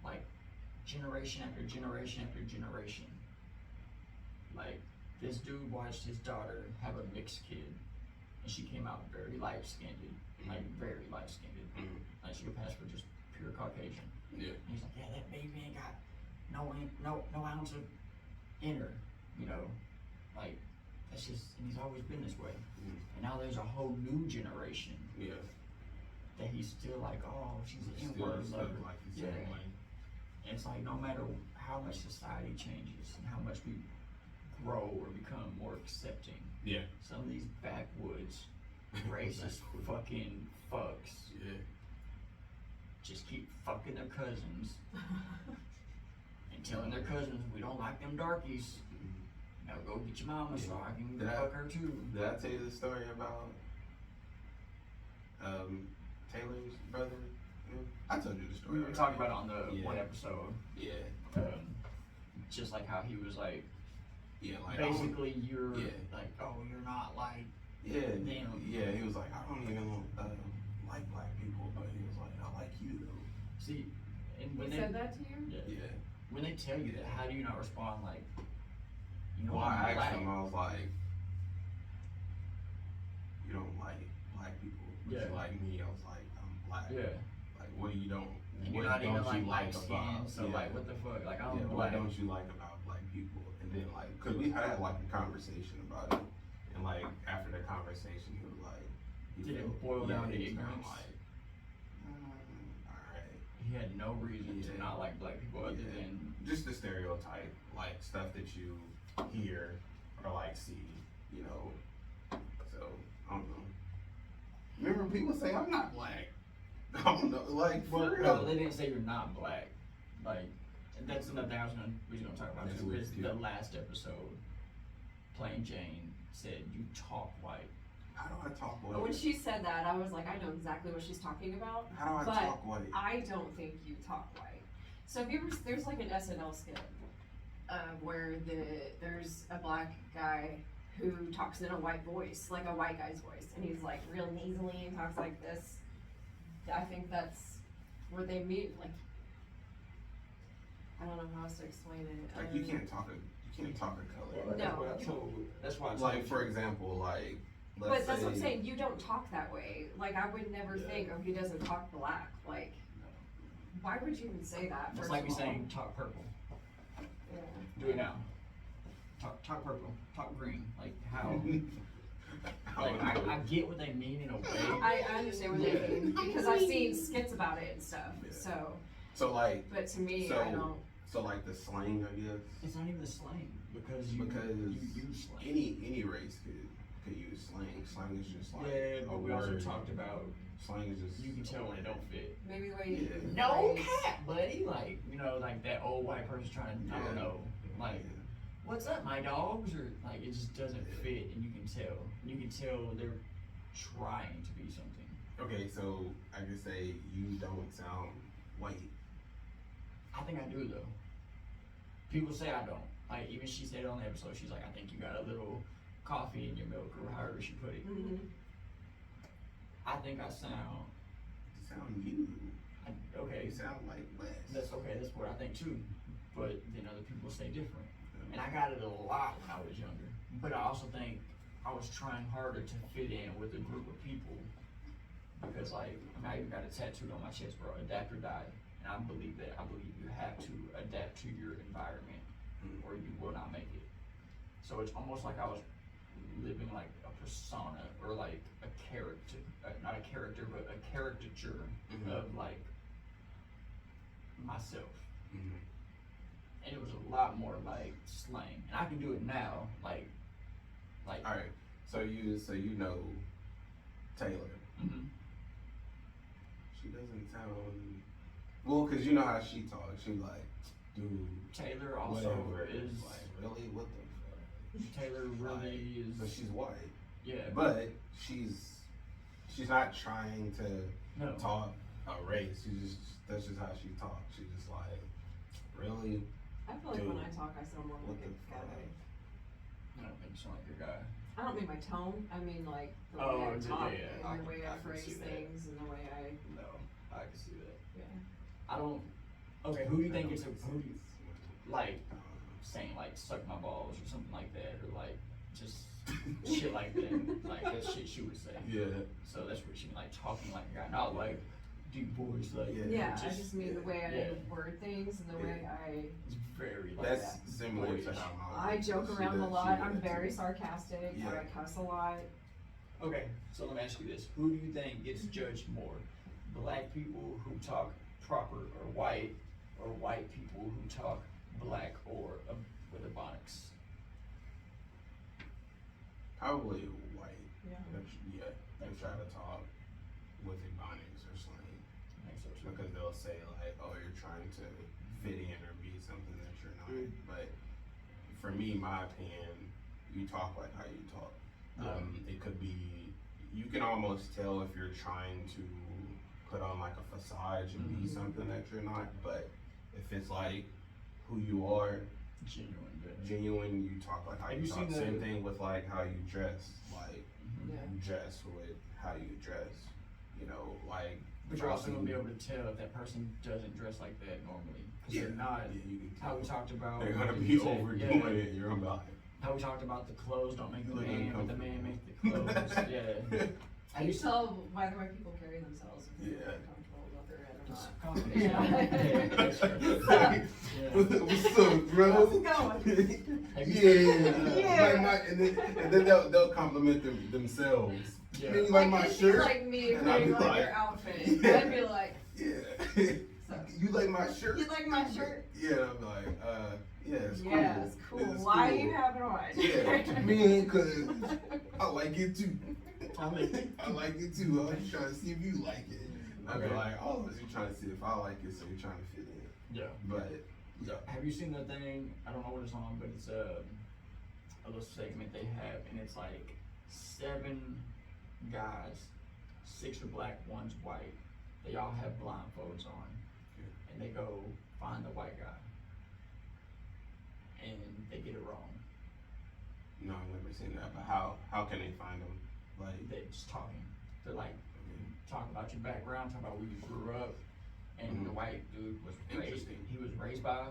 Like generation after generation after generation. Like this dude watched his daughter have a mixed kid, and she came out very light skinned, like very light skinned. Like she could pass for just pure Caucasian. Yeah. And he's like, yeah, that baby ain't got no ounce of in her, you know, like that's just, and he's always been this way. And now there's a whole new generation. That he's still like, oh, she's an N-word lover. Like the same way. And it's like no matter how much society changes and how much we grow or become more accepting. Some of these backwoods racist fucking fucks just keep fucking their cousins and telling their cousins we don't like them darkies. Now go get your mama so I can fuck her too. Did I tell you the story about Taylor's brother? I told you the story. We talked about it on the one episode. Just like how he was like, like basically you're like, oh, you're not like them. He was like, I don't even like black people, but he was like, I like you though. See, and when He said that to you? Yeah. when they tell you that, how do you not respond like, you know, Well, I'm I asked black? him, I was like, you don't like black people, but Yeah. you like me. I was like, I'm black. Yeah. Like, what do you don't? And What you're not don't even like you like light about? skinned, so like, what the fuck? Like, I'm yeah, black. what don't you like about black people? And then like, cause we had like a conversation about it, and like after the conversation, he was like, Did it boil down to he was kinda ignorance? like, alright. He had no reason to Yeah. not like black people other Yeah. than Just the stereotype, like stuff that you hear or like see, you know. So I don't know. Remember people say I'm not black. I don't know, like for well, real. no, they didn't say you're not black. Like, and that's another thing we was gonna talk about That's too. weird, Is too. the last episode, Plain Jane said you talk white. How do I talk white? But when she said that, I was like, I know exactly what she's talking about. How do I but talk white? I don't think you talk white. So if you ever, there's like an SNL skit where there's a black guy who talks in a white voice, like a white guy's voice, and he's like real nasally and talks like this. I think that's where they meet. Like, I don't know how else to explain it. Like you can't talk a color. No. That's why I told Like you. for example, like let's But that's say, what I'm saying. You don't talk that way. Like I would never Yeah. think, oh, he doesn't talk black. Like, why would you even say that? It's first like of me all? saying talk purple. Yeah. Do it now. Talk purple. Talk green. Like how? I Like don't know. I get what they mean in a way. I understand what they mean because I've seen skits about it and stuff. Yeah. So, like but to me, So- I don't. so like the slang, I guess. It's not even the slang because you use slang. any race could use slang. Slang is just like Yeah, a but we also word. talked about Slang is just you can tell when it don't fit. Maybe the way you Yeah. No phrase- cap, buddy. Like, you know, like that old white person trying to, I don't Yeah. know, like, what's up, my dogs? Or, like, it just doesn't fit, and you can tell. You can tell they're trying to be something. Okay, so I could say you don't sound white. I think I do, though. People say I don't. Like, even she said it on the episode, she's like, I think you got a little coffee in your milk, or however she put it. Mhm. I think I sound, You sound you. okay, You sound like Wes. that's okay, that's what I think, too. But then other people say different. And I got it a lot when I was younger. But I also think I was trying harder to fit in with a group of people. Because like, I mean, I even got it tattooed on my chest, bro, adapt or die. And I believe that. I believe you have to adapt to your environment or you will not make it. So it's almost like I was living like a persona or like a character, not a character, but a caricature of like myself. Mhm. And it was a lot more like slang. And I can do it now, like. All right. So you know Taylor. Mhm. She doesn't sound well, cause you know how she talks. She like, dude, Taylor also whatever. is Like, really, what the fuck? Taylor really So is she's white, yeah, but she's not trying to no. talk a race. That's just how she talks. She's just like, really, I feel like Dude. when I talk, I sound more what like the a fuck? guy. I don't think you sound like a guy. I don't mean my tone. I mean like the way Oh, I yeah, talk yeah, I and the can- way I I can phrase see that. things and the way I. No, I can see that. Yeah. I don't. Okay, who do you think it's a who do you, like I don't saying like suck my balls or something like that or like just shit like that? Like that's shit she would say. know. Yeah. So that's what she mean, like talking like a guy, not like deep voice, like Yeah. Yeah, I just mean the way I yeah. word things and the way I. It's very like That's that. similar to Boyish. how my I joke she around a does- lot. she I'm does very too. sarcastic. Yeah. I cuss a lot. Okay, so let me ask you this: who do you think gets judged more, black people who talk proper or white people who talk black or with ebonics? Probably white. Yeah. They try to talk with ebonics or slang I think so too. because they'll say like, "Oh, you're trying to fit in or be something that you're not." But for me, my opinion, you talk like how you talk. It could be you can almost tell if you're trying to put on like a facade and be Mhm. something that you're not. But if it's like who you are, Genuine, but genuine, you talk like how Have you you talk. seen Same the- thing with like how you dress. Like Mhm. Yeah. you dress with how you dress. You know, like But you're also gonna be able to tell if that person doesn't dress like that normally. Cause they're not. Yeah, you can How we talked about. they're gonna you be said, overdoing yeah, it. You're gonna be like, how we talked about the clothes don't make the Look man, but the man makes the clothes. uncomfortable. Yeah. I can tell by the way people carry themselves if they're Yeah. comfortable with what they're in or It's not. confidence. Yeah. What's up, bro? How's it going? Have you Yeah. And then they'll compliment themselves. Yeah. Man, you like my it'd be shirt? like me And I'd putting be like like, your outfit. yeah. I'd be like, Yeah. so, You like my shirt? you like my shirt? Yeah, I'm like, yeah, it's cool. Yeah, it's cool. It's Why cool. you have it on? Yeah, me, cause I like it too. I mean, I like it too. I'm just trying to see if you like it. I'd be Okay. like, oh, so you're trying to see if I like it, so you're trying to fit in. yeah. But Yeah. Have you seen the thing? I don't know what it's on, but it's a little segment they have, and it's like 7 guys, 6 are black, 1's white. They all have blindfolds on, and they go find the white guy, and they get it wrong. no, I've never seen that. But how can they find them? Like, They're just talking. They're like talking about your background, talking about where you grew up, and the white dude was raised. Interesting. He was raised by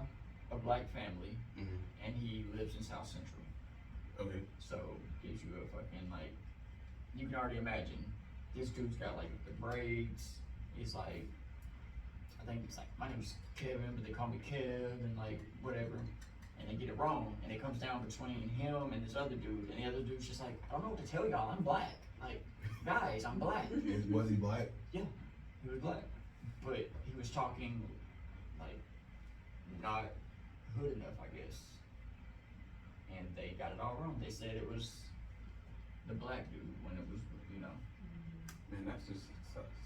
a black family, mhm. and he lives in South Central. Okay. So gives you a fucking like, you can already imagine. This dude's got like the braids. He's like, I think it's like, my name's Kevin, but they call me Kev and like whatever. And they get it wrong, and it comes down between him and this other dude, and the other dude's just like, I don't know what to tell y'all. I'm black. Like, guys, I'm black. Was he black? Yeah, he was black, but he was talking like not hood enough, I guess. And they got it all wrong. They said it was the black dude when it was, you know. Man, that's just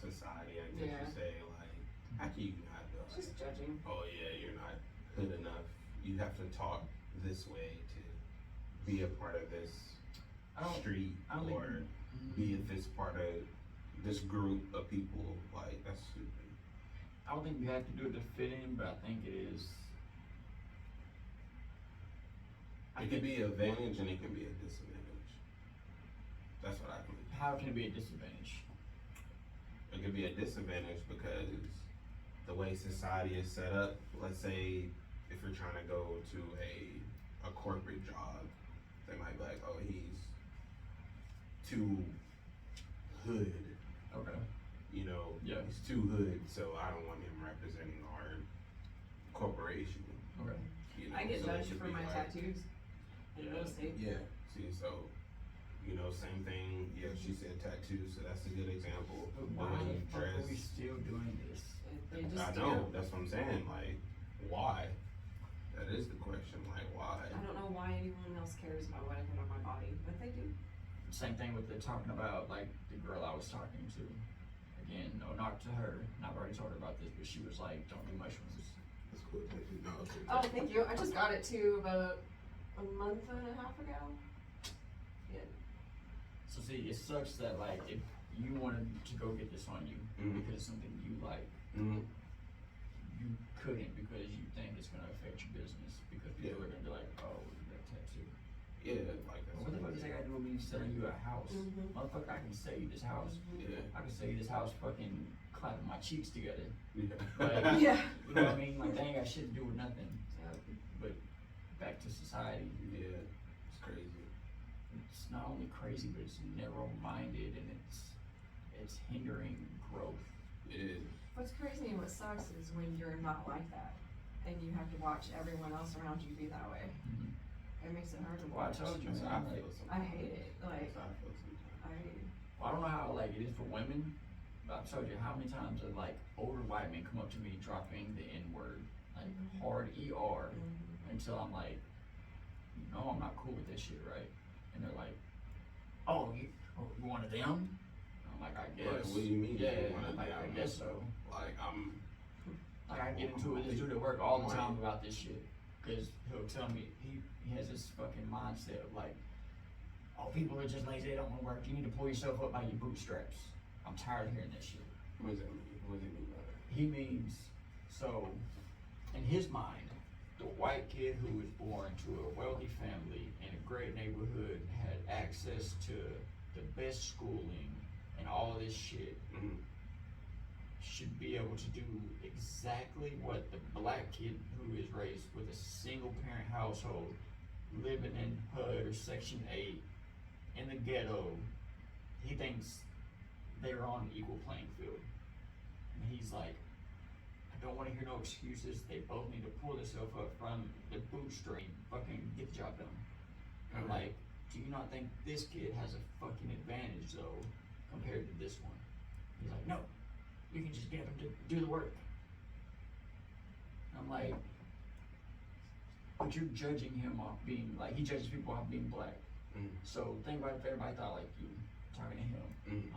society, I guess Yeah. you say. Like, how can you not be like, Just judging. oh yeah, you're not hood enough. You have to talk this way to be a part of this I don't- street I don't think- or be in this part of this group of people. Like, that's stupid. I don't think you have to do it to fit in, but I think it is. It can be an advantage and it can be a disadvantage. That's what I believe. How can it be a disadvantage? It could be a disadvantage because the way society is set up, let's say if you're trying to go to a corporate job, they might be like, oh, he's too hood, Okay. you know, Yeah. he's too hood, so I don't want him representing our corporation. Okay. You know? I get So it judged could for be my like- tattoos in real estate. Yeah, see, so, you know, same thing, yeah, she said tattoos, so that's a good example. But The why way the you fuck are we dress. still doing this? They just I do. know, that's what I'm saying, like, why? That is the question, like, why? I don't know why anyone else cares about what I put on my body, but they do. Same thing with the talking about like the girl I was talking to. Again, no knock to her. And I've already told her about this, but she was like, "Don't do mushrooms." That's cool, thank you. No, okay. Oh, thank you. I just got it too about a month and a half ago. Yeah. So see, it sucks that like if you wanted to go get this on you Mhm. because it's something you like, Mhm. you couldn't because you think it's gonna affect your business because people are gonna be like, "Oh, look at that tattoo." Yeah, like, that's What the fuck does that got to do with me selling you a house? Mhm. Motherfucker, I can sell you this house. Yeah, I can sell you this house fucking clapping my cheeks together. yeah. Like, Yeah. You know what I mean? Like, they ain't got shit to do with nothing. Yep. But back to society, Yeah, it's crazy. it's not only crazy, but it's narrow-minded and it's hindering growth. It is. What's crazy and what sucks is when you're not like that and you have to watch everyone else around you be that way. It makes it hard to Well, I watch. told you, That's man. how I Like, feel sometimes. I hate it. Like, That's how I feel sometimes. I hate it. well, I don't know how like it is for women, but I've told you how many times that like older white men come up to me dropping the N-word, like hard ER, until I'm like, you know, I'm not cool with this shit, right? And they're like, oh, you one of them? I'm like, I guess. Like, what do you mean? Yeah, You one of like, I them? guess so. Like, Like I get into it with this dude at work all the time about this shit, cause he'll tell me he has this fucking mindset of like, oh, people are just lazy, they don't want to work. You need to pull yourself up by your bootstraps. I'm tired of hearing that shit. what does that mean? What does it mean by that? He means, so in his mind, the white kid who was born to a wealthy family in a great neighborhood had access to the best schooling and all this shit Mhm. should be able to do exactly what the black kid who is raised with a single parent household, living in HUD or Section 8 in the ghetto, he thinks they're on an equal playing field. And he's like, I don't want to hear no excuses. They both need to pull themselves up from the bootstrap, fucking get the job done. And I'm like, do you not think this kid has a fucking advantage though compared to this one? He's like, no, you can just get up and do the work. I'm like, but you're judging him off being, like, he judges people off being black. So think about if everybody thought like you, talking to him.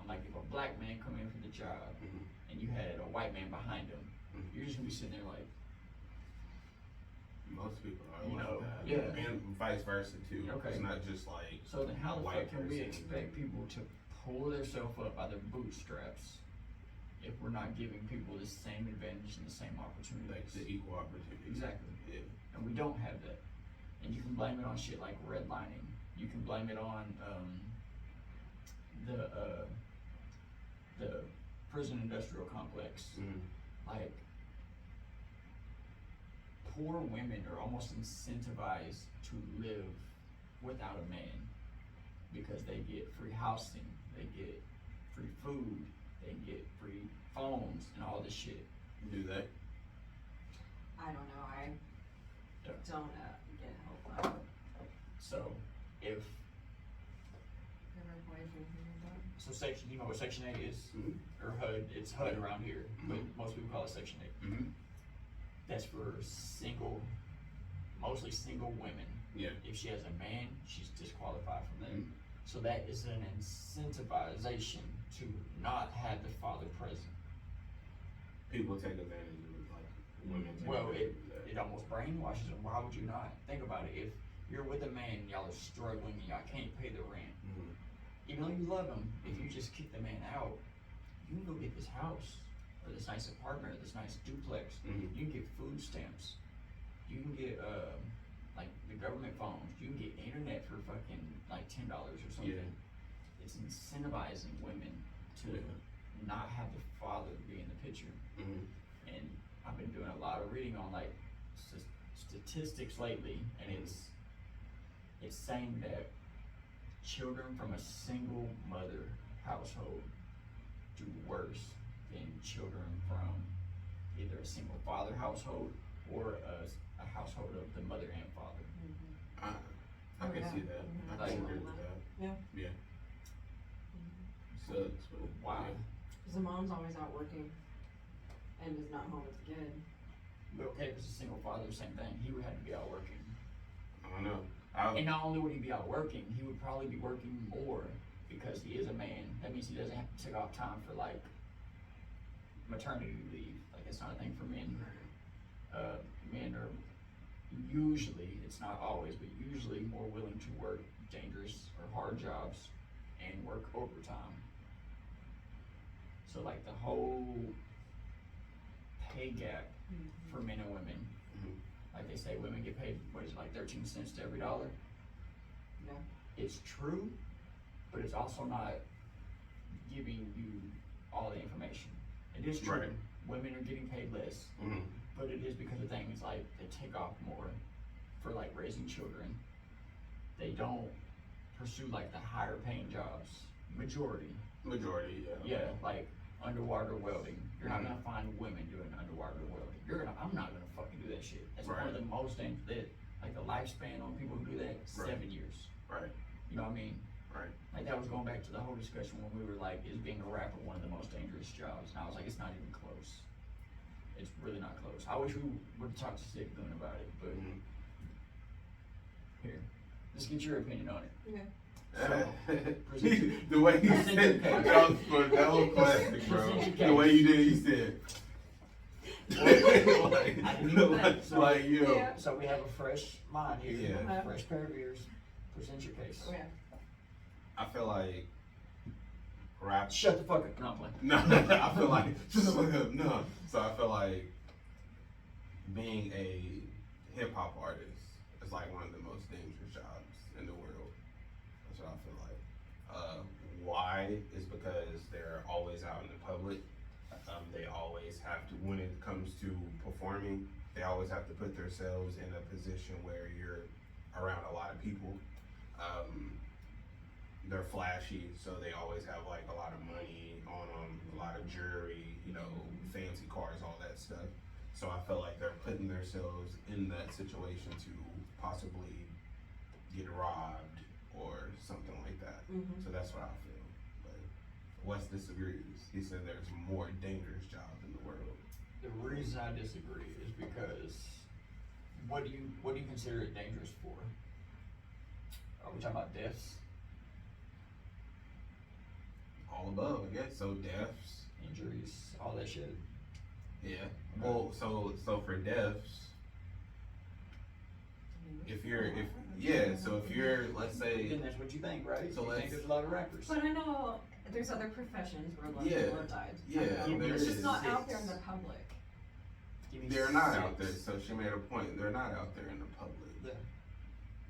I'm like, if a black man come in for the job and you had a white man behind him, you're just gonna be sitting there like, most people are you like know, that. yeah. And vice versa too. Okay. It's not just like, so then how the white fuck can we person. expect people to pull themselves up by their bootstraps if we're not giving people the same advantage and the same like opportunities? the equal opportunity. Exactly. Yeah. And we don't have that. And you can blame it on shit like redlining. You can blame it on the prison industrial complex. Like, poor women are almost incentivized to live without a man because they get free housing, they get free food, they get free phones and all this shit. Do they? I don't know, I Yeah. don't get help. So if so, section, you know what Section 8 is, or HUD? It's HUD around here, but most people call it Section 8. That's for mostly single women. Yeah. If she has a man, she's disqualified from that. So that is an incentivization to not have the father present. People take advantage of it, like women take Well, advantage of that. it almost brainwashes them. Why would you not? Think about it. If you're with a man and y'all are struggling and y'all can't pay the rent, even though you love him, if you just kick the man out, you can go get this house or this nice apartment or this nice duplex. You can get food stamps. You can get like the government phones. You can get internet for fucking like $10 or something. Yeah. It's incentivizing women to not have the father be in the picture. And I've been doing a lot of reading on like statistics lately, and it's saying that children from a single mother household do worse than children from either a single father household or a household of the mother and father. I can see that. I can agree with that. Yeah. Sucks, but Wow. Because the mom's always out working and is not home with the kid. But okay, if it's a single father, same thing. He would have to be out working. I don't know. And not only would he be out working, he would probably be working more because he is a man. That means he doesn't have to take off time for like maternity leave. Like, it's not a thing for men. Men are usually, it's not always, but usually more willing to work dangerous or hard jobs and work overtime. So like the whole pay gap for men and women, like they say women get paid, what is it, like 13 cents to every dollar? Yeah. It's true, but it's also not giving you all the information. It is true. Right. Women are getting paid less, but it is because of things like they take off more for like raising children. They don't pursue like the higher paying jobs. Majority, yeah. yeah, like underwater welding. You're not gonna find women doing underwater welding. I'm not gonna fucking do that shit. That's one of the most dangerous. Like the lifespan on people who do that, 7 years. Right. You know what I mean? Right. Like that was going back to the whole discussion when we were like, is being a rapper one of the most dangerous jobs? And I was like, it's not even close. It's really not close. I wish we would talk to Sick Goon about it, but here, let's get your opinion on it. Okay. The way he said that was classic, bro. The way you did it, he said. like you know. Yeah. So we have a fresh mind here, Yeah. fresh pair of ears. Present your case. Okay. I feel like rap. Shut the fuck up. No, I'm playing. No, I feel like shut the fuck up. No, so I feel like being a hip hop artist is like one of the most dangerous jobs in the world. That's what I feel like. Why is because they're always out in the public. They always have to, when it comes to performing, they always have to put themselves in a position where you're around a lot of people. They're flashy, so they always have like a lot of money on them, a lot of jewelry, you know, fancy cars, all that stuff. So I felt like they're putting themselves in that situation to possibly get robbed or something like that. So that's what I feel. But Wes disagrees. He said there's more dangerous jobs in the world. The reason I disagree is because what do you consider it dangerous for? Are we talking about deaths, All above, I guess. So deaths. injuries, all that shit? Yeah. Well, so for deaths, if you're, so if you're, let's say, Then that's what you think, right? So You let's- think there's a lot of rappers. But I know there's other professions where a lot of Yeah. people have died. Yeah, I know. there It's just is. not out there in the public. Give me they're not six. out there. So she made a point. They're not out there in the public. Yeah.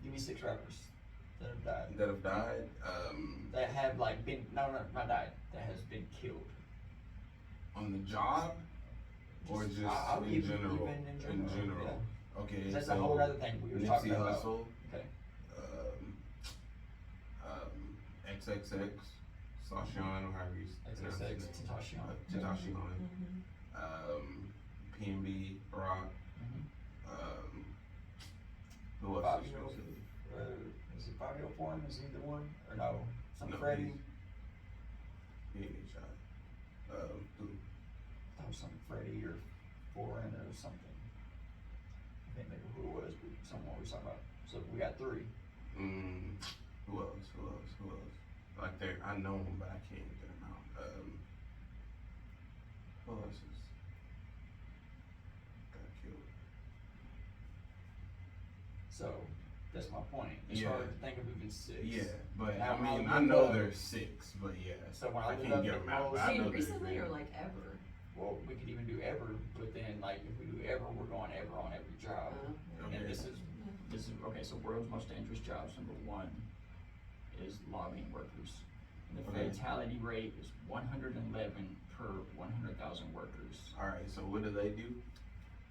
Give me 6 rappers that have died. That have died. That have like been, no, not died, that has been killed. On the job, or just I'll in even- general. even in general, Okay. That's so a whole other thing we were talking Nipsey about. Hussle, Okay. XXX, Sashion, or however you pronounce XXX, his name. Tentacion. Tentacion. PNB, Rock. Who else? Fabio, is it Fabio Foreign? Is he the one? Or no? Some No, Freddie? He ain't get shot. Who? That was some Freddie or Foreign or something. I can't think of who it was, but someone we was talking about. So we got 3. Who else? Like I know them, but I can't get them out. Who else is got killed? So that's my point. It's Yeah. hard to think of even 6. Yeah, but Now, I mean, I'll I look know up- there's 6, but yeah. So when I I look can't up get the them out. But most- I I know mean, there's recently or many. like ever? Well, we could even do ever, but then like if we do ever, we're going ever on every job. Okay. And this is okay. So world's most dangerous jobs. Number 1 is logging workers. And the Okay. fatality rate is 111 per 100,000 workers. All right, so what do they do?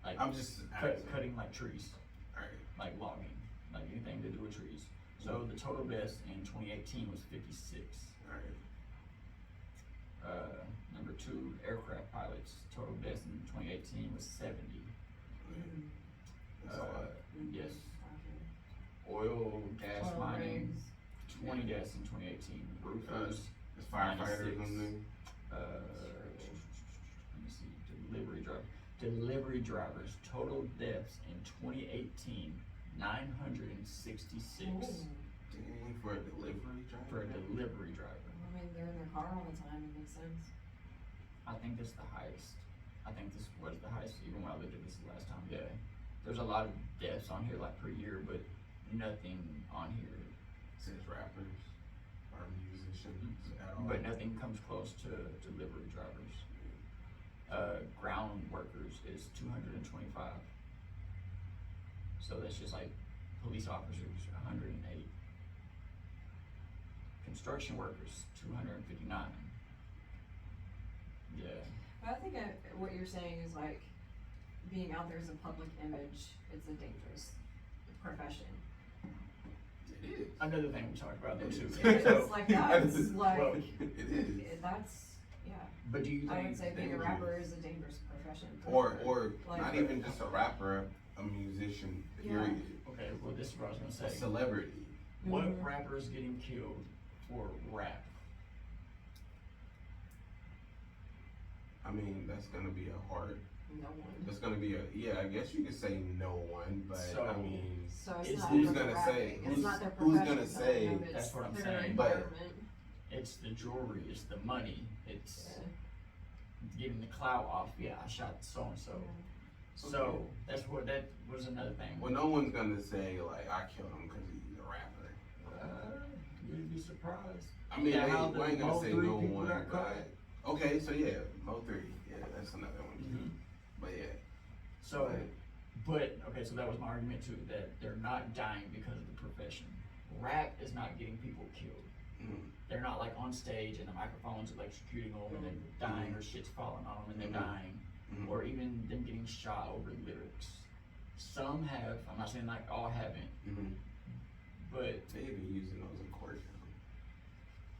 Like I'm just asking. cutting like trees, All right. like logging, like anything to do with trees. So the total deaths in 2018 was 56. All right. Number 2, aircraft pilots. Total deaths in 2018 was 70. Yes. Oil, gas Oil mining, rigs. 20 deaths in 2018. Roofers, It's firefighters 96. and them. Let me see, delivery drivers, total deaths in 2018, 966 Dang, for a delivery driver. for a delivery driver. I mean, they're in their car all the time. It makes sense. I think this is the highest. I think this was the highest even when I looked at this the last time. Yeah. There's a lot of deaths on here like per year, but nothing on here. Says rappers or musicians at all. But nothing comes close to delivery drivers. Ground workers is 225. So that's just like police officers, 108. Construction workers, 259. Yeah. But I think what you're saying is like being out there as a public image. It's a dangerous profession. It is. Another thing we talked about though too. It's like that's like well, It is. that's yeah. But do you think I would say being a dangerous. rapper is a dangerous profession. for Or sure. Like- not even just a rapper, a musician. Yeah. Period. okay, well this is what I was gonna A say. celebrity. What Mhm. rapper is getting killed for rap? I mean, that's gonna be a hard. No one. That's gonna be a yeah. I guess you could say no one, but So- I mean, So it's Is not who's for the gonna rapping. say- It's who's- not their who's profession. gonna say- it's That's what I'm their saying. But- environment. It's the jewelry, it's the money, it's Yeah. getting the clout off. Yeah, I shot so and so. So that was another thing. well, no one's gonna say like I killed him because he's a rapper. You'd be surprised. I mean, Yeah, they how the ain't gonna Mo say 3 no people one. got caught. But, okay, so yeah, Mo3. Yeah, that's another one too. Mhm. But yeah, So, but okay, so that was my argument too, that they're not dying because of the profession. Rap is not getting people killed. They're not like on stage and the microphone's electrocuting them and they're dying or shit's falling on them and they're dying, or even them getting shot over lyrics. Some have. I'm not saying like all haven't, but they even using those in court.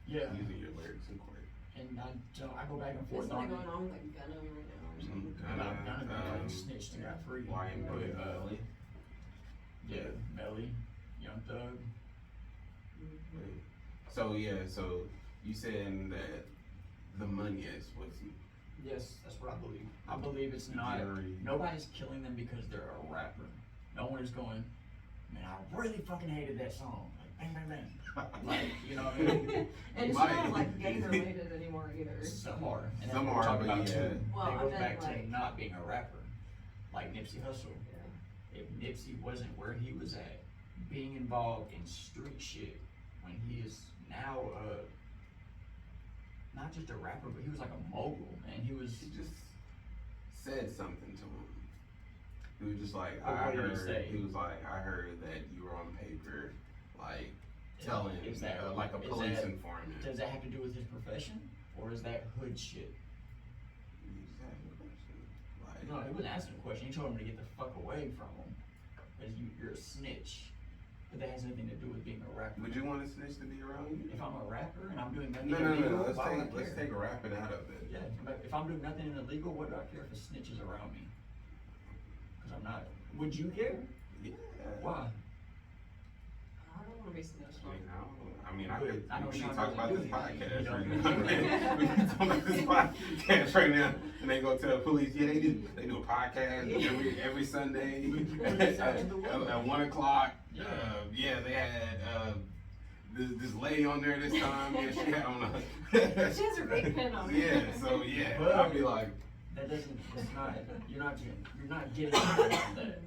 Yeah, using your lyrics in court. And I go back and forth Isn't on that it. going on with like Gunna right now or something? None of them snitched and got free. Melly. Yeah, Melly, Young Thug. So you saying that the money is what's Yes, that's what I believe. I believe it's not. Nobody's killing them because they're a rapper. No one is going, man, I really fucking hated that song. Like, bang, bang, bang. Like, you know what I mean? And it's not like gang related anymore either. Some are. And Some that's what are, we're talking but about yeah. too. Well, They I go meant back like- to not being a rapper. Like Nipsey Hussle. Yeah. If Nipsey wasn't where he was at, being involved in street shit, when he is now not just a rapper, but he was like a mogul, man. He just said something to him. He was just like, What I did he heard. say? He was like, I heard that you were on paper, like telling, Is that- like a is police that- informant. Does that have to do with his profession, or is that hood shit? Like, No, he wasn't asking a question. He told him to get the fuck away from him, because you're a snitch. But that has nothing to do with being a rapper. would you want a snitch to be around you? If I'm a rapper and I'm doing nothing No. illegal, Let's why would I take care? rapping out of it. Yeah, but if I'm doing nothing illegal, what do I care if a snitch is around me? Because I'm not. Would you care? Yeah. Why? I don't want to be snitched on. I mean, I know we Sean can talk about doesn't this do anything. podcast You right know? now. We can talk about this podcast right now, and they go tell the police, yeah, they do a podcast every Sunday at 1 o'clock. Yeah. They had this lady on there this time. Yeah, she had on She has her big pen on. yeah. So yeah, Well, I'd be like, That doesn't. It's not. You're not getting information that.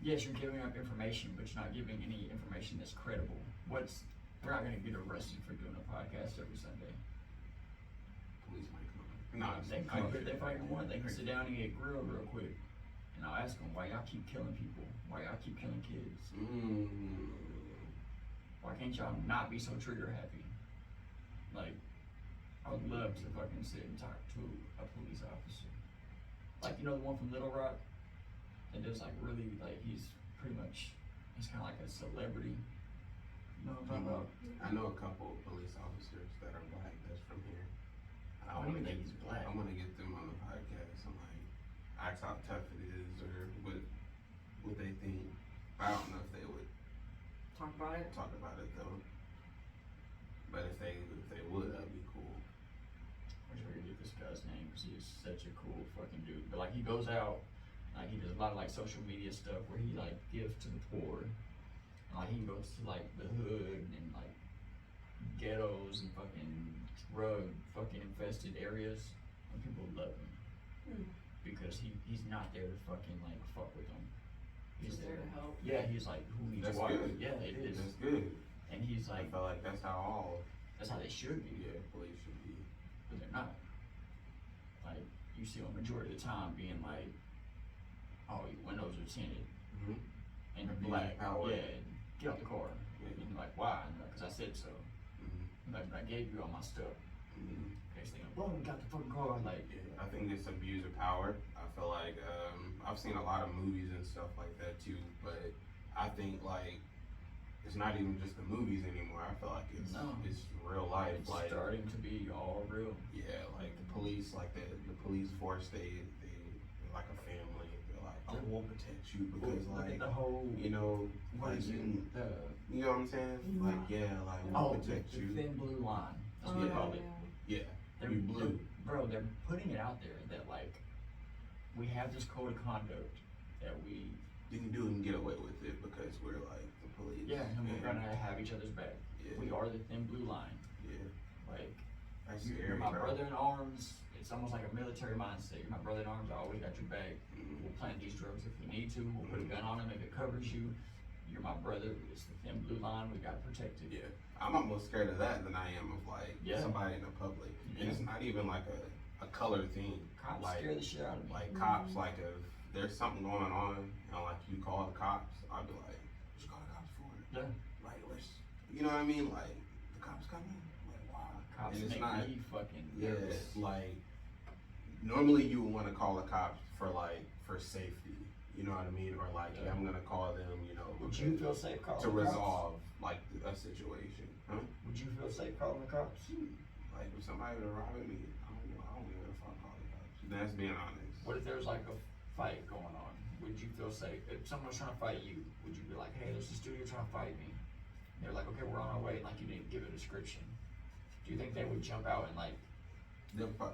Yes, you're giving up information, but you're not giving any information that's credible. We're not gonna get arrested for doing a podcast every Sunday. police might come. No, They can come up if they fucking want. They can sit down and get grilled real quick, and I'll ask them why y'all keep killing people. Why y'all keep killing kids? Why can't y'all not be so trigger happy? Like, I would love to fucking sit and talk to a police officer. Like, you know the one from Little Rock? That does like really, like, he's kind of like a celebrity. You know what I'm talking about? I know a couple of police officers that are black that's from here. I don't even think he's black. I want to get them on the podcast and like ask how tough it is or what they think. I don't know if they would Talk about it. talk about it though. But if they would, that'd be cool. I wish I could get this guy's name because he is such a cool fucking dude. But like he goes out, like he does a lot of like social media stuff where he like gives to the poor. And like he goes to like the hood and like ghettos and fucking drug fucking infested areas, and people love him because he's not there to fucking like fuck with them. He's there to help. Yeah, he's like who needs That's water. good. Yeah, it is. That's good. And he's I like, feel like that's how they should be. police should be. But they're not. Like, you see them majority of the time being like, oh, your windows are tinted, and you're black, Power. yeah, get out the car. Yeah. And you're like, why? And you're like, cause I said so. Like, I gave you all my stuff. Next thing, boom, got the fucking car. Like, I think it's abuse of power. I feel like I've seen a lot of movies and stuff like that too, but I think like it's not even just the movies anymore. I feel like it's real life. it's Like starting to be all real. yeah, like the police, like the police force, they're like a family. They're like, oh, we'll protect you because Look like at the whole, you know, what like is it? you know what I'm saying? Like yeah, like we'll protect the you. thin blue line. That's Oh, what they yeah, call it. Yeah, They're, you blue. Bro, they're putting it out there that like we have this code of conduct that we You can do it and get away with it because we're like the police. and we're gonna have each other's back. Yeah. We are the thin blue line. Yeah. Like That's you're scary, my bro. brother in arms. It's almost like a military mindset. You're my brother in arms. I always got your back. We'll plant these drugs if we need to. We'll put a gun on him if it covers you. You're my brother. It's the thin blue line. We gotta protect it. Yeah, I'm almost scared of that than I am of like somebody in the public. And it's not even like a color thing. Cops like, scare the shit out of me. Like cops, like if there's something going on and like you call the cops, I'd be like, what you call the cops for? Yeah. Like let's, you know what I mean? Like the cops coming. cops And it's make not- me fucking Yeah, nervous. like normally you would want to call the cops for safety. You know what I mean? Or like, yeah, I'm gonna call them. You know, Would you feel safe calling to the cops? resolve like a situation? Huh? Would you feel safe calling the cops? Like if somebody were robbing me, I don't even know if I'll call the cops. That's being honest. What if there was like a fight going on? Would you feel safe? If someone was trying to fight you, would you be like, hey, there's this dude here trying to fight me? And they're like, okay, we're on our way, like you didn't give a description. Do you think they would jump out and like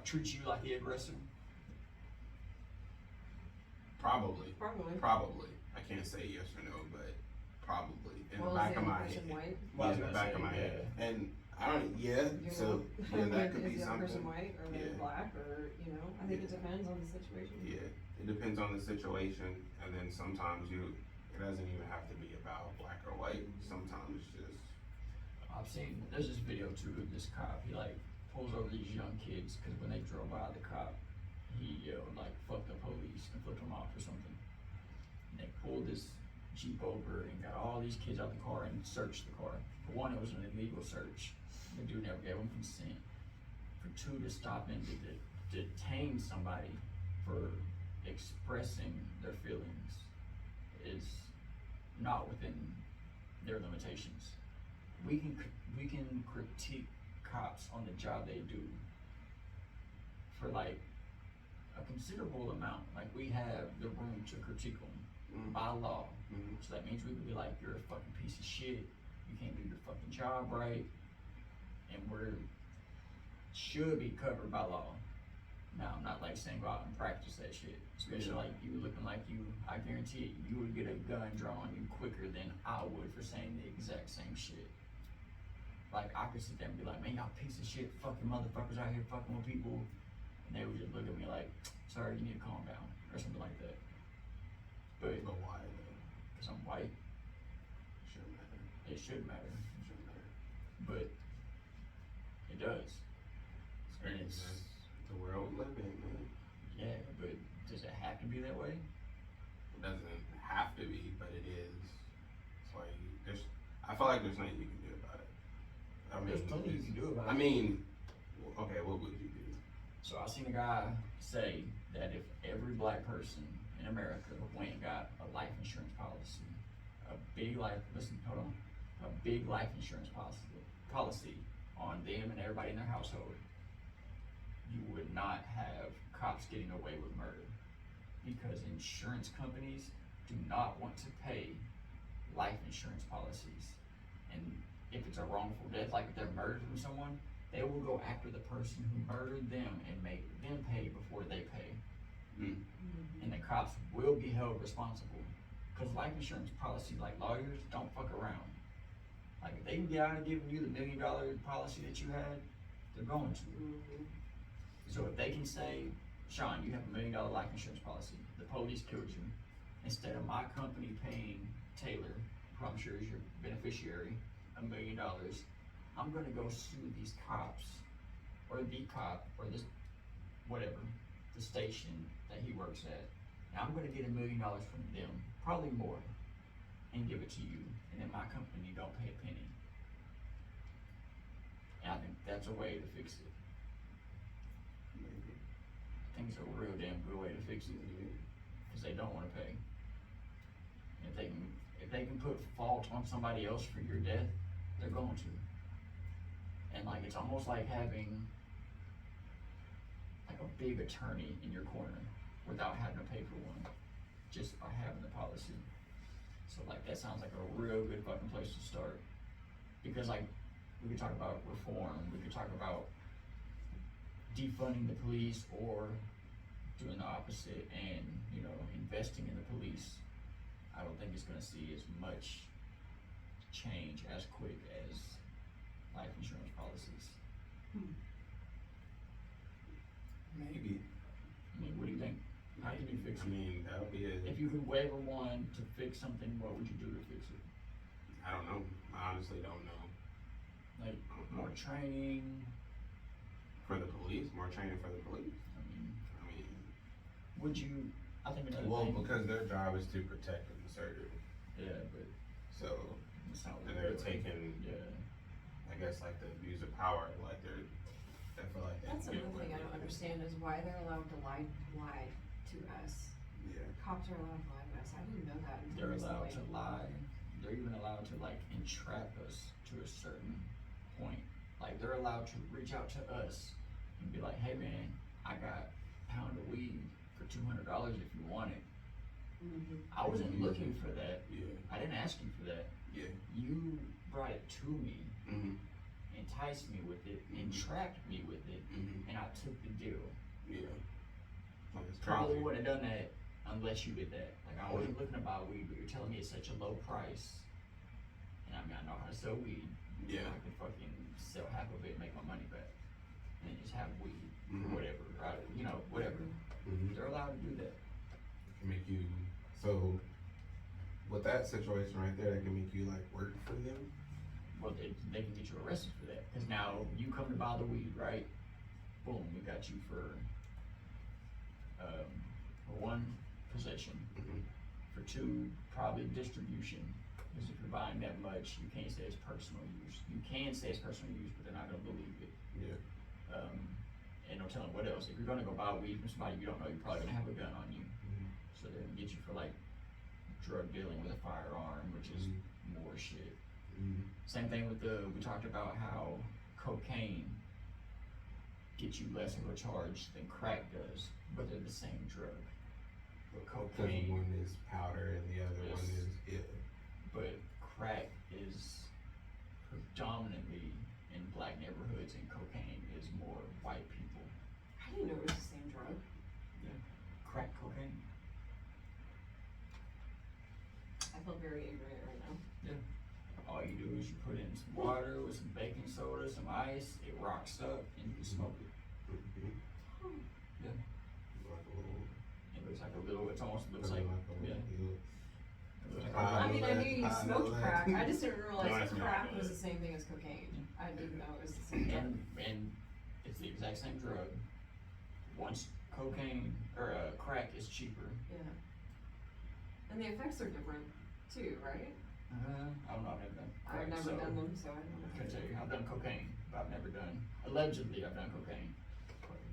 treat you like the aggressor? Probably. Probably. I can't say yes or no, but probably in Well, the back is of the my person head. white? Well, I was Yeah, in the gonna back say, of my yeah. head. And I don't. Yeah. You So know, yeah, that could is be the other person something. white or they Yeah. black or you know? I think it Yeah. depends on the situation. Yeah, it depends on the situation, and then sometimes it doesn't even have to be about black or white. Sometimes it's just I've seen, there's this video too of this cop, he like pulls over these young kids, cause when they drove by the cop, he yelled like, fuck the police, and flipped them off or something. And they pulled this Jeep over and got all these kids out the car and searched the car. For one, it was an illegal search. The dude never gave them consent. For two, to stop and to detain somebody for expressing their feelings is not within their limitations. We can critique cops on the job they do for like a considerable amount. Like we have the room to critique them by law. So that means we could be like, you're a fucking piece of shit. You can't do your fucking job right. And should be covered by law. Now, I'm not like saying go out and practice that shit. Especially like you looking like I guarantee you would get a gun drawn on you quicker than I would for saying the exact same shit. Like I could sit there and be like, man, y'all piece of shit, fucking motherfuckers out here fucking with people. And they would just look at me like, sorry, you need to calm down, or something like that. But why though? because I'm white, Shouldn't matter. it should matter. Shouldn't matter. But it does. And it's, That's the world we live in, man. yeah, but does it have to be that way? It doesn't have to be, but it is. It's like I feel like there's nothing you can do about it. I mean, There's plenty you can do about it. I mean, okay, what would you do? So I seen a guy say that if every black person in America went and got a life insurance policy, a big life insurance policy on them and everybody in their household, you would not have cops getting away with murder, because insurance companies do not want to pay life insurance policies. And if it's a wrongful death, like if they're murdered from someone, they will go after the person who murdered them and make them pay before they pay. And the cops will be held responsible, because life insurance policy, like lawyers, don't fuck around. Like if they can get out of giving you the $1 million policy that you had, they're going to. So if they can say, Sean, you have $1 million life insurance policy, the police killed you, instead of my company paying Taylor, who I'm sure is your beneficiary, $1 million, I'm gonna go sue these cops, or the cop, or this, whatever, the station that he works at, and I'm gonna get $1 million from them, probably more, and give it to you, and then my company don't pay a penny. And I think that's a way to fix it. Maybe. I think it's a real damn good way to fix it, because they don't wanna pay. And if they can put fault on somebody else for your death, they're going to. And like, it's almost like having like a big attorney in your corner without having to pay for one, just by having the policy. So like, that sounds like a real good fucking place to start. Because like, we could talk about reform, we could talk about defunding the police, or doing the opposite and, you know, investing in the police. I don't think it's gonna see as much change as quick as life insurance policies. Maybe. I mean, what do you think? How can you fix I it? mean, that would be If you could wave a wand to fix something, what would you do to fix it? I don't know. I honestly don't know. Like, more training? For the police, more training for the police. I mean, I mean, would you, I think another well, thing. because their job is to protect and serve. Yeah, but So, it's not and they're really- taking Yeah. like guess like the abuse of power, like I feel like That's another thing I don't understand is why they're allowed to lie to us. Yeah. Cops are allowed to lie to us. I didn't know that until They're allowed recently. to lie. They're even allowed to like entrap us to a certain point. Like they're allowed to reach out to us and be like, "Hey man, I got a pound of weed for $200 if you want it." Mm-hmm. I wasn't looking for that. Yeah. I didn't ask you for that. Yeah. You brought it to me, Mm-hmm. enticed me with it, entrapped me with it, Mm-hmm. and I took the deal. Yeah. Like it's Probably crazy. wouldn't have done that unless you did that. Like I wasn't looking to buy weed, but you're telling me it's such a low price. And I mean, I know how to sell weed. Yeah. I can fucking sell half of it and make my money back. And then just have weed Mhm. or whatever, right? You know, whatever. Mm-hmm. They're allowed to do that. Can make you so. With that situation right there, that can make you like work for them. Well, they can get you arrested for that. Because now you come to buy the weed, right? Boom, we got you for one, possession. Mm-hmm. For two, probably distribution. Because if you're buying that much, you can't say it's personal use. You can say it's personal use, but they're not gonna believe it. Yeah. And no telling what else. If you're gonna go buy weed from somebody you don't know, you're probably gonna have a gun on you. Mm-hmm. So they're gonna get you for like drug dealing with a firearm, which is more shit. Mm-hmm. Same thing with we talked about how cocaine gets you less of a charge than crack does, but they're the same drug. But Because cocaine, one is powder and the other Yes. one is but crack is predominantly in black neighborhoods, and cocaine is more white people. I didn't know it was the same drug. Crack cocaine. I feel very ignorant right now. All you do is you put in some water with some baking soda, some ice, it rocks up, and you can smoke it. Yeah. like a little. It looks like a little, it almost looks Like like, a yeah. little- It looks like I I mean, I know knew you that. I know smoked that. crack. I just didn't No, realize that's that not crack good. was the same thing as cocaine. I didn't know it was the same drug. and it's the exact same drug. Once cocaine, or crack is cheaper. Yeah. And the effects are different too, right? I don't know, I've never done crack, I've never so done them, so I don't know. I can tell you, I've done cocaine, but I've never done, allegedly I've done cocaine.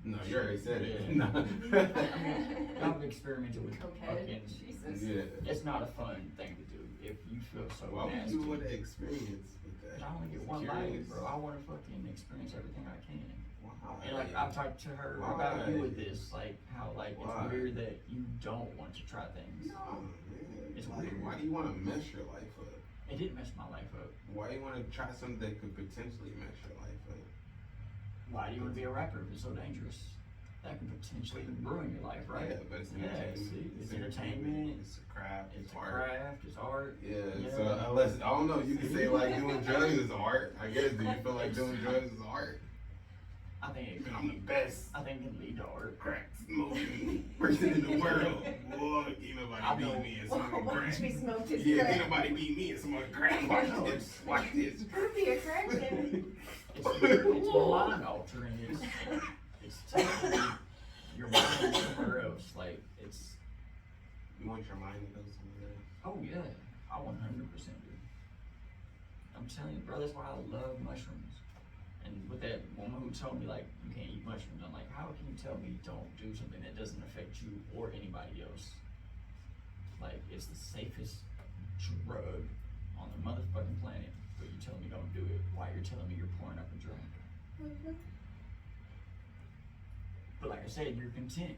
No, you already said it. Yeah. No. I've experimented with Cokehead. fucking, Jesus. Yeah. it's not a fun thing to do if you feel so Why would nasty. you want to experience with that? I only get one life, bro. I want to fucking experience everything I can. Why? And like I've talked to her Why? about you with this, like how like Why? it's weird that you don't want to try things. No, man. It's like, weird. why do you want to mess your life up? It didn't mess my life up. Why do you want to try something that could potentially mess your life up? Why do you want to be a rapper if it's so dangerous? That can potentially ruin your life, right? Yeah, but it's Yeah, entertainment. see, it's entertainment. It's a craft. It's a art. craft. It's art. Yeah, Yeah. so unless, I don't know, you can say like doing drugs is art. I guess, do you feel like doing drugs is art? I think it I'm the best I think it can lead to art. crack smoking person in the world. Boy, ain't nobody beat me in smoking crack. Watch me smoke this Yeah, crack. ain't nobody beat me in smoking crack. Watch this. Watch this. Be a crackhead. It's mind altering. It's taking your mind somewhere else. Like it's. You want your mind to go somewhere else? Oh yeah, I 100% do. I'm telling you, bro. That's why I love mushrooms. And with that woman who told me like you can't eat mushrooms, I'm like, how can you tell me don't do something that doesn't affect you or anybody else? Like it's the safest drug on the motherfucking planet, but you telling me don't do it while you're telling me you're pouring up a drink. But like I said, you're content.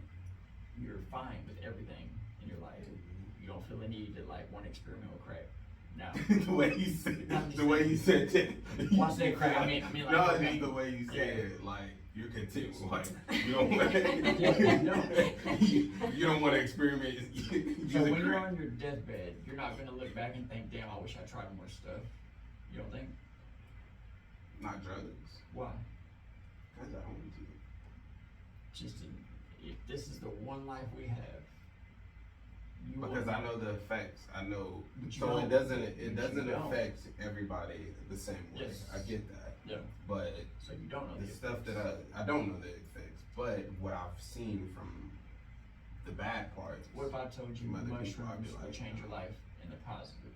You're fine with everything in your life. You don't feel the need to like want to experiment with crack. Now, The way you said, I'm just the way you said that. Well, I said crack, I mean like no, cocaine. just the way you said Yeah. it, like you're content with like you don't want Yeah, you don't want to experiment. So when you're on your deathbed, you're not gonna look back and think, damn, I wish I tried more stuff. You don't think? Not drugs. Why? Because I want to. If this is the one life we have, you Because want- I know the effects. I know. But you So don't. it doesn't. But you It doesn't don't. affect everybody the same way. Yes. I get that. Yeah. But So you don't know the stuff that I don't know the effects. But what I've seen from the bad parts. What if I told you Some other people, I'd mushrooms be will like, change your life in the positive?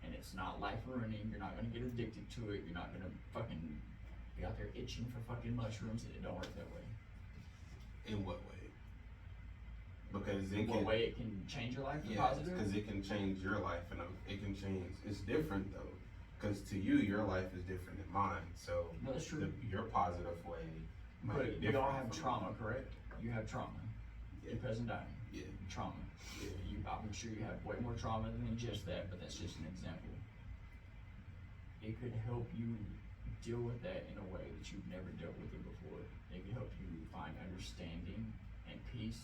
And it It's not life ruining. You're not gonna get addicted to it. You're not gonna fucking be out there itching for fucking mushrooms. It don't work that way. In what way? Because In what way it can change your life for positive? because it can change your life, and it can change. It's different though, because to you, your life is different than mine. So No, that's true. your positive way might But be we different. all have from trauma, correct? You have trauma. Yeah. Your cousin died. Yeah. Trauma. Yeah. I'm sure you have way more trauma than just that, but that's just an example. It could help you deal with that in a way that you've never dealt with it before. It could help you find understanding and peace.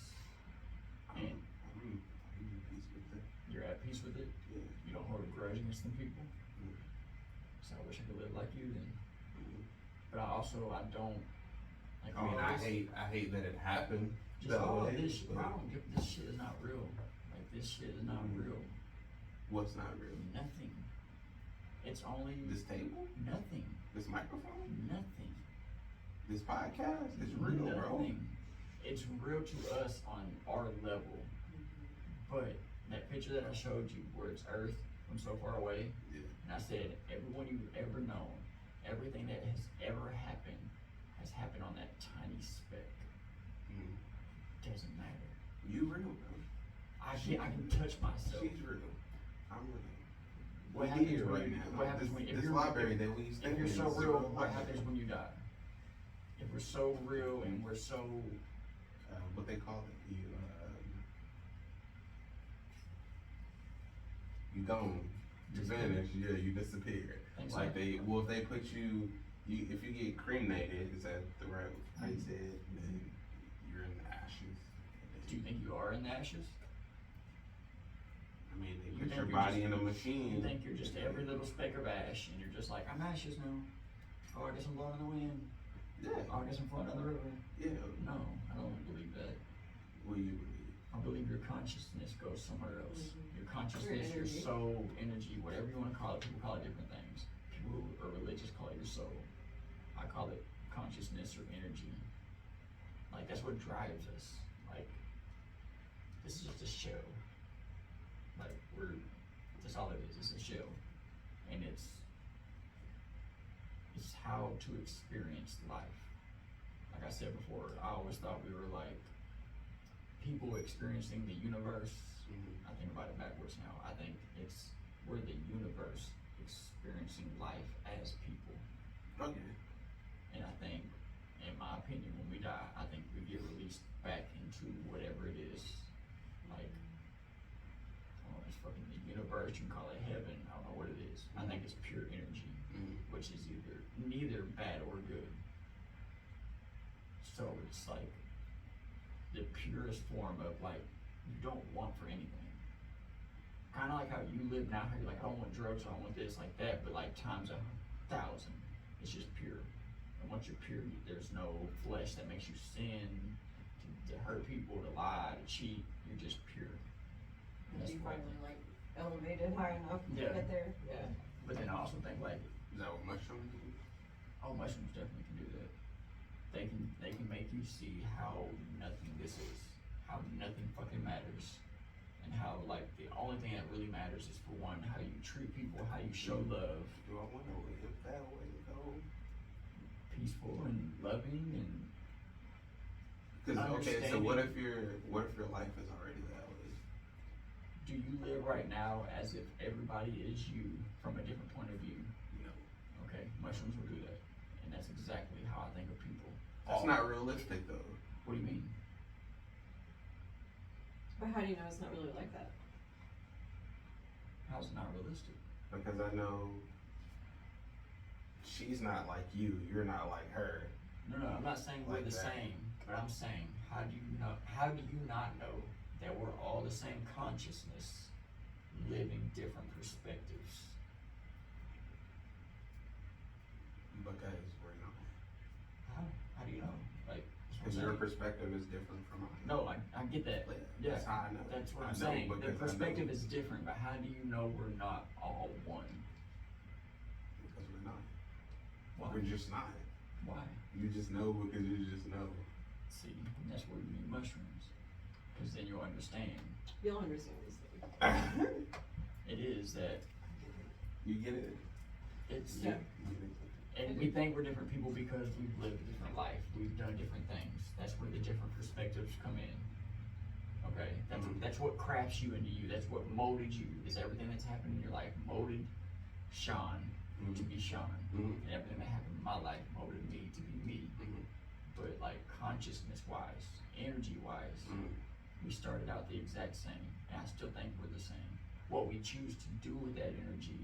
And I'm at peace with that. you're at peace with it. Yeah. You don't hold a grudge against them people. Mm. So I wish I could live like you then. Mm. But I don't like. I mean, I hate that it happened. Just all of this. I don't give. This shit is not real. Like this shit is not real. What's not real? Nothing. It's only This table? nothing. This microphone? Nothing. This podcast? It's real, bro. Nothing. It's real to us on our level. But that picture that I showed you, where it's Earth from so far away, Yeah. and I said everyone you've ever known, everything that has ever happened, has happened on that tiny speck. Mm. Doesn't matter. You real, bro. I can touch myself. She's real. I'm real. What We happens here when right you- now. what happens when- if this you're- library that we If stand you're in so is real, zero what light. happens when you die? If we're so real and we're so What they call it? You gone. You vanished. Yeah, you disappeared. Thanks, Like man. if they put you, if you get cremated, is that the right way to say it? Then you're in the ashes. do you think you are in the ashes? I mean, they You put think your you're body just- in a machine. You think you're just every little speck of ash and you're just like, I'm ashes now. Oh, I guess I'm blowing in the wind. Yeah. Oh, I guess I'm floating down the river. Yeah. No, I don't believe that. What do you believe? I believe your consciousness goes somewhere else. Your consciousness, Your your energy. soul, energy, whatever you want to call it. People call it different things. People who are religious call it your soul. I call it consciousness or energy. Like that's what drives us. Like this is just a show. Like that's all it is. It's a show, and it's how to experience life. Like I said before, I always thought we were like people experiencing the universe. Mm-hmm. I think about it backwards now. I think we're the universe experiencing life as people. Okay. And I think, in my opinion, when we die, I think we get released back into whatever it is. Like, I don't know, it's fucking the universe, you can call it heaven, I don't know what it is. I think it's pure energy, which is neither bad or good. So it's like the purest form of like, you don't want for anything. Kind of like how you live now, how you're like, I don't want drugs, I don't want this, like that, but like times 1,000. It's just pure. And once you're pure, there's no flesh that makes you sin, to hurt people, to lie, to cheat. You're just pure. And that's You what I finally think. like elevated high enough to Yeah. get there. Yeah. But then I also think like, Is that what mushrooms do? oh, mushrooms definitely can do that. They can make you see how nothing this is, how nothing fucking matters, and how like the only thing that really matters is for one, how you treat people, how you show love, Do I want to live that way though? peaceful and loving, and Because okay, so what if Understanding. your life is already that way? do you live right now as if everybody is you from a different point of view? No. Okay, mushrooms will do that, and that's exactly how I think of people. That's not realistic though. What do you mean? But how do you know it's not really like that? How's it not realistic? Because I know she's not like you. You're not like her. No, I'm not saying we're Like the that. same, but I'm saying how do you not know that we're all the same consciousness, living different perspectives? Because we're not. How do you know? Like, that's what Because I'm your saying. perspective is different from mine. No, I get that. Like, Yeah, that's how I know. that's what I I'm know saying. The because I know. perspective is different, but how do you know we're not all one? Because we're not. Why? We're just not. Why? You just know because you just know. See, and that's where you need mushrooms, because then you'll understand. You'll understand these things. It is that You get it? It's, Yeah. and we think we're different people because we've lived a different life, we've done different things. That's where the different perspectives come in. Okay, that's what crafts you into you. That's what molded you. Is everything that's happened in your life molded Sean to be Sean, and everything that happened in my life molded me to be me. But like consciousness wise, energy wise, we started out the exact same, and I still think we're the same. What we choose to do with that energy